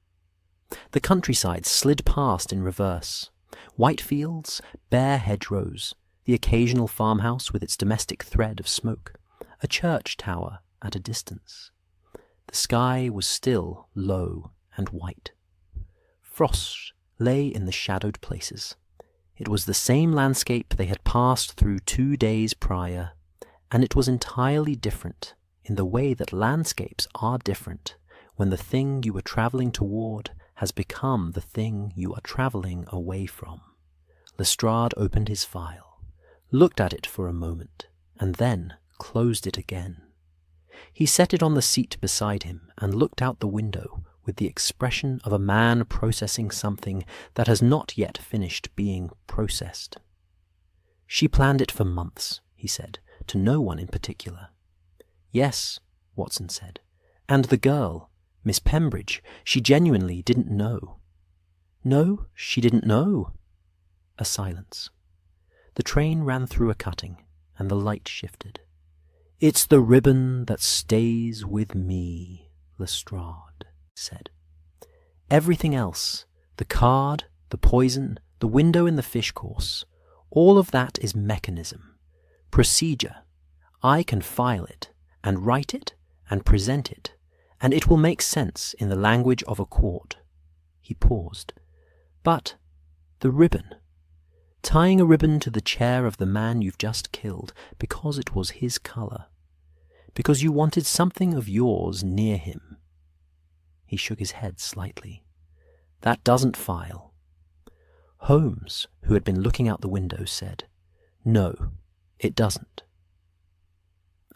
The countryside slid past in reverse. White fields, bare hedgerows, the occasional farmhouse with its domestic thread of smoke, a church tower at a distance. The sky was still low and white. Frost lay in the shadowed places. It was the same landscape they had passed through 2 days prior, and it was entirely different in the way that landscapes are different when the thing you were travelling toward has become the thing you are travelling away from. Lestrade opened his file, looked at it for a moment, and then closed it again. He set it on the seat beside him and looked out the window with the expression of a man processing something that has not yet finished being processed. "She planned it for months," he said, to no one in particular. "Yes," Watson said, "and the girl, Miss Pembridge, she genuinely didn't know." "No, she didn't know." A silence. The train ran through a cutting, and the light shifted. "It's the ribbon that stays with me," Lestrade said. "Everything else, the card, the poison, the window in the fish course, all of that is mechanism. Procedure. I can file it, and write it, and present it, and it will make sense in the language of a court. He paused. But the ribbon. Tying a ribbon to the chair of the man you've just killed because it was his colour. Because you wanted something of yours near him. He shook his head slightly. That doesn't file. Holmes, who had been looking out the window, said, No, it doesn't.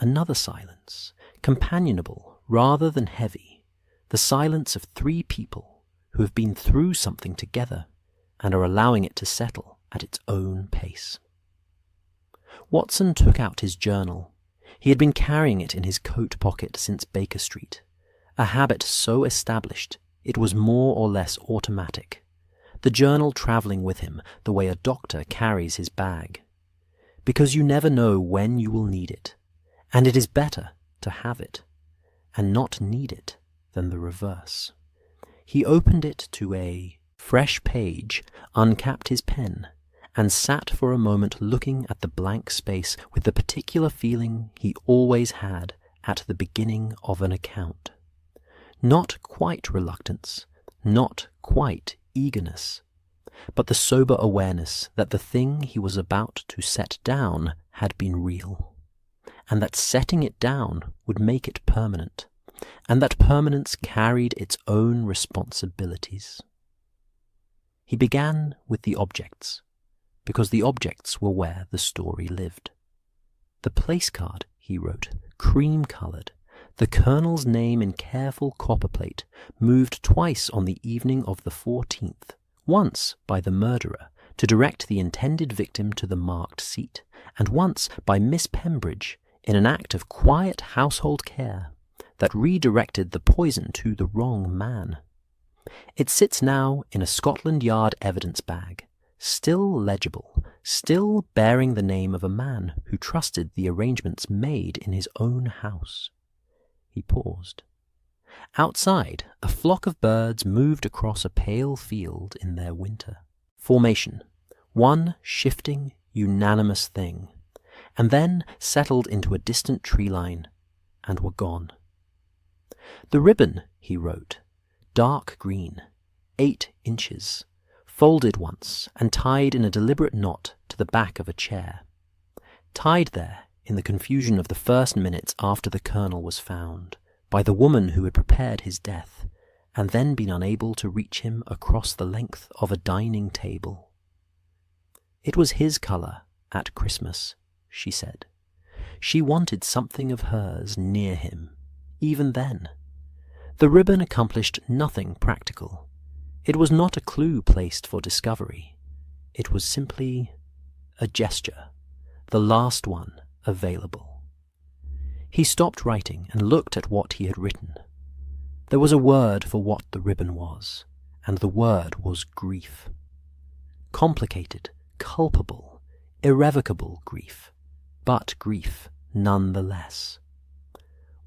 Another silence, companionable rather than heavy, the silence of three people who have been through something together and are allowing it to settle at its own pace. Watson took out his journal. He had been carrying it in his coat pocket since Baker Street, a habit so established it was more or less automatic, the journal travelling with him the way a doctor carries his bag. Because you never know when you will need it, and it is better to have it, and not need it, than the reverse. He opened it to a fresh page, uncapped his pen, and sat for a moment looking at the blank space with the particular feeling he always had at the beginning of an account. Not quite reluctance, not quite eagerness, but the sober awareness that the thing he was about to set down had been real, and that setting it down would make it permanent, and that permanence carried its own responsibilities. He began with the objects, because the objects were where the story lived. The place card, he wrote, cream-coloured, the Colonel's name in careful copperplate, moved twice on the evening of the 14th, once by the murderer to direct the intended victim to the marked seat, and once by Miss Pembridge in an act of quiet household care that redirected the poison to the wrong man. It sits now in a Scotland Yard evidence bag, still legible, still bearing the name of a man who trusted the arrangements made in his own house. He paused. Outside, a flock of birds moved across a pale field in their winter. Formation, one shifting, unanimous thing, and then settled into a distant tree line, and were gone. The ribbon, he wrote, dark green, 8 inches, folded once and tied in a deliberate knot to the back of a chair. Tied there in the confusion of the first minutes after the Colonel was found, by the woman who had prepared his death, and then been unable to reach him across the length of a dining table. It was his colour at Christmas, she said. She wanted something of hers near him, even then. The ribbon accomplished nothing practical. It was not a clue placed for discovery. It was simply a gesture, the last one available. He stopped writing and looked at what he had written. There was a word for what the ribbon was, and the word was grief. Complicated, culpable, irrevocable grief, but grief none the less.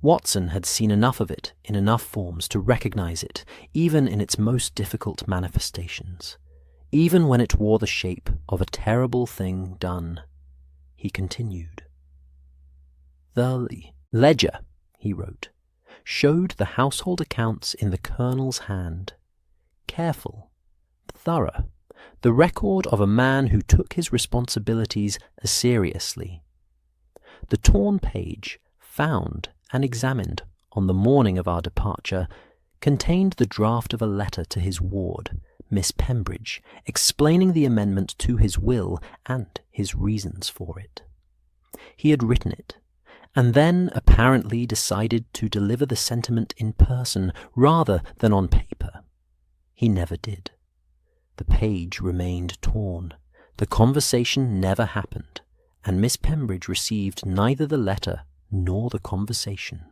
Watson had seen enough of it in enough forms to recognize it, even in its most difficult manifestations, even when it wore the shape of a terrible thing done. He continued. The ledger, he wrote, showed the household accounts in the Colonel's hand. Careful, thorough, the record of a man who took his responsibilities seriously. The torn page, found and examined on the morning of our departure, contained the draft of a letter to his ward, Miss Pembridge, explaining the amendment to his will and his reasons for it. He had written it, and then apparently decided to deliver the sentiment in person rather than on paper. He never did. The page remained torn. The conversation never happened, and Miss Pembridge received neither the letter nor the conversation,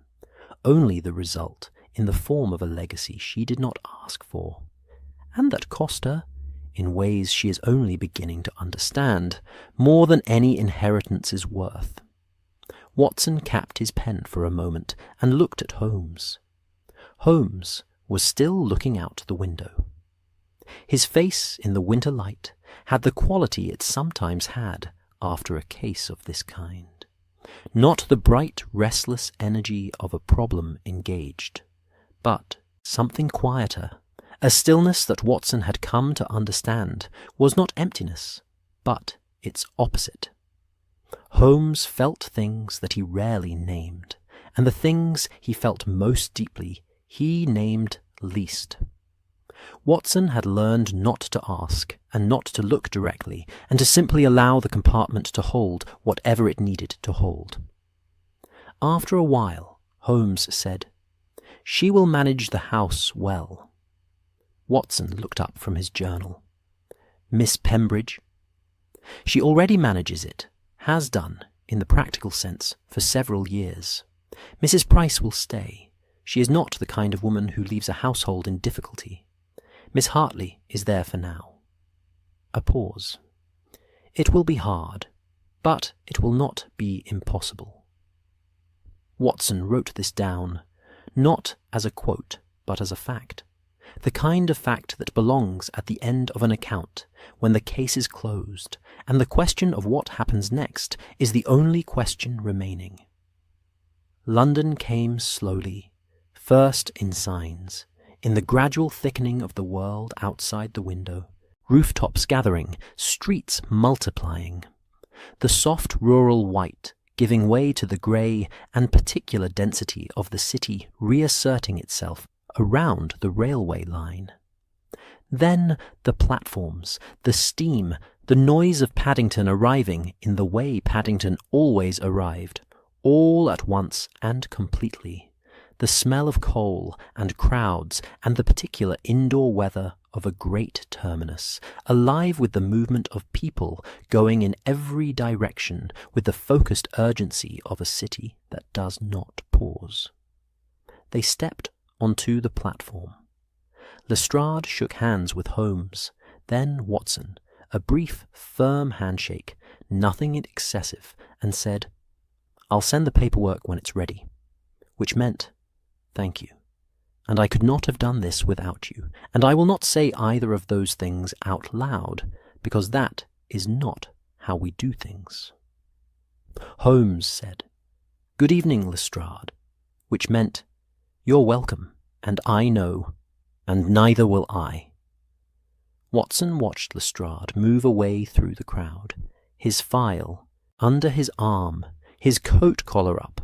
only the result in the form of a legacy she did not ask for, and that cost her, in ways she is only beginning to understand, more than any inheritance is worth. Watson capped his pen for a moment and looked at Holmes. Holmes was still looking out the window. His face in the winter light had the quality it sometimes had after a case of this kind. Not the bright, restless energy of a problem engaged, but something quieter. A stillness that Watson had come to understand was not emptiness, but its opposite. Holmes felt things that he rarely named, and the things he felt most deeply he named least. Watson had learned not to ask and not to look directly, and to simply allow the compartment to hold whatever it needed to hold. After a while, Holmes said, "She will manage the house well." Watson looked up from his journal. "Miss Pembridge?" "She already manages it, has done, in the practical sense, for several years. Mrs. Price will stay. She is not the kind of woman who leaves a household in difficulty. Miss Hartley is there for now." A pause. "It will be hard, but it will not be impossible." Watson wrote this down, not as a quote, but as a fact. The kind of fact that belongs at the end of an account, when the case is closed, and the question of what happens next is the only question remaining. London came slowly, first in signs, in the gradual thickening of the world outside the window, rooftops gathering, streets multiplying. The soft rural white giving way to the grey and particular density of the city reasserting itself around the railway line. Then the platforms, the steam, the noise of Paddington arriving in the way Paddington always arrived, all at once and completely. The smell of coal and crowds and the particular indoor weather of a great terminus, alive with the movement of people going in every direction with the focused urgency of a city that does not pause. They stepped onto the platform. Lestrade shook hands with Holmes, then Watson, a brief, firm handshake, nothing excessive, and said, "I'll send the paperwork when it's ready," which meant, "Thank you. And I could not have done this without you, and I will not say either of those things out loud, because that is not how we do things." Holmes said, "Good evening, Lestrade," which meant, "You're welcome, and I know, and neither will I." Watson watched Lestrade move away through the crowd, his file under his arm, his coat collar up,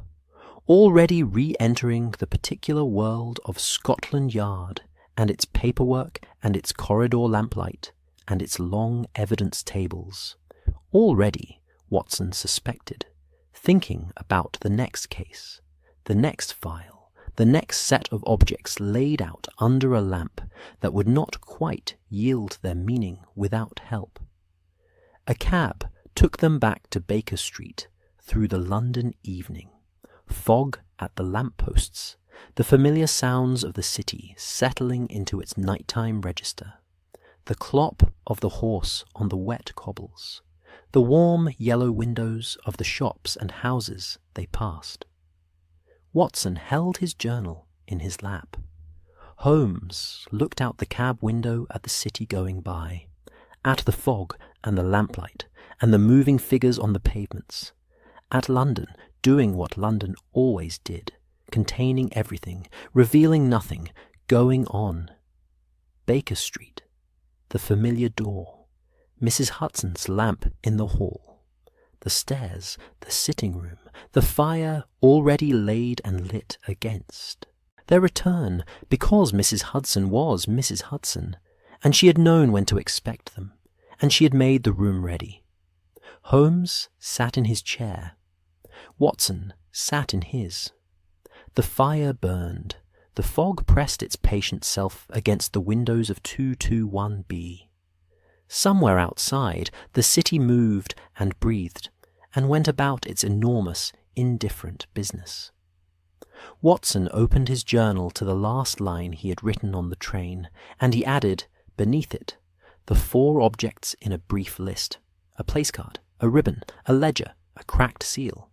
already re-entering the particular world of Scotland Yard and its paperwork and its corridor lamplight and its long evidence tables. Already, Watson suspected, thinking about the next case, the next file, the next set of objects laid out under a lamp that would not quite yield their meaning without help. A cab took them back to Baker Street through the London evening. Fog at the lamp-posts, the familiar sounds of the city settling into its nighttime register, the clop of the horse on the wet cobbles, the warm yellow windows of the shops and houses they passed. Watson held his journal in his lap. Holmes looked out the cab window at the city going by, at the fog and the lamplight and the moving figures on the pavements, at London doing what London always did, containing everything, revealing nothing, going on. Baker Street, the familiar door, Mrs. Hudson's lamp in the hall, the stairs, the sitting room, the fire already laid and lit against. Their return, because Mrs. Hudson was Mrs. Hudson, and she had known when to expect them, and she had made the room ready. Holmes sat in his chair. Watson sat in his. The fire burned. The fog pressed its patient self against the windows of 221B. Somewhere outside, the city moved and breathed, and went about its enormous, indifferent business. Watson opened his journal to the last line he had written on the train, and he added, beneath it, the 4 objects in a brief list: a placecard, a ribbon, a ledger, a cracked seal.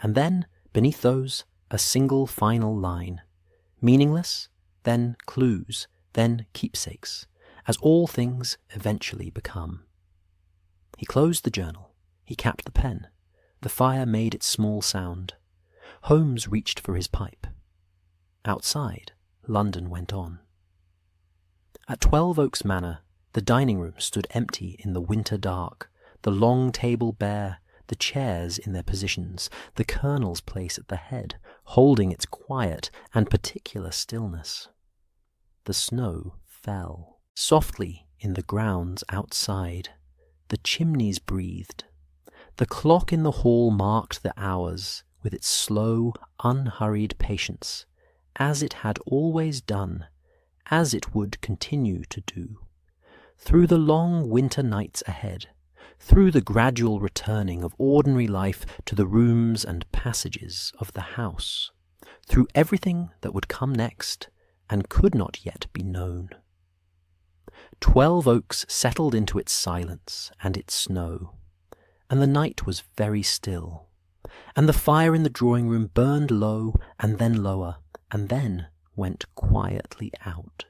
And then, beneath those, a single final line. Meaningless, then clues, then keepsakes, as all things eventually become. He closed the journal, He capped the pen. The fire made its small sound. Holmes reached for his pipe. Outside, London went on. At 12 Oaks Manor, the dining room stood empty in the winter dark, the long table bare, the chairs in their positions, the Colonel's place at the head, holding its quiet and particular stillness. The snow fell softly in the grounds outside. The chimneys breathed. The clock in the hall marked the hours with its slow, unhurried patience, as it had always done, as it would continue to do. Through the long winter nights ahead, through the gradual returning of ordinary life to the rooms and passages of the house, through everything that would come next and could not yet be known. 12 Oaks settled into its silence and its snow, and the night was very still, and the fire in the drawing-room burned low and then lower, and then went quietly out.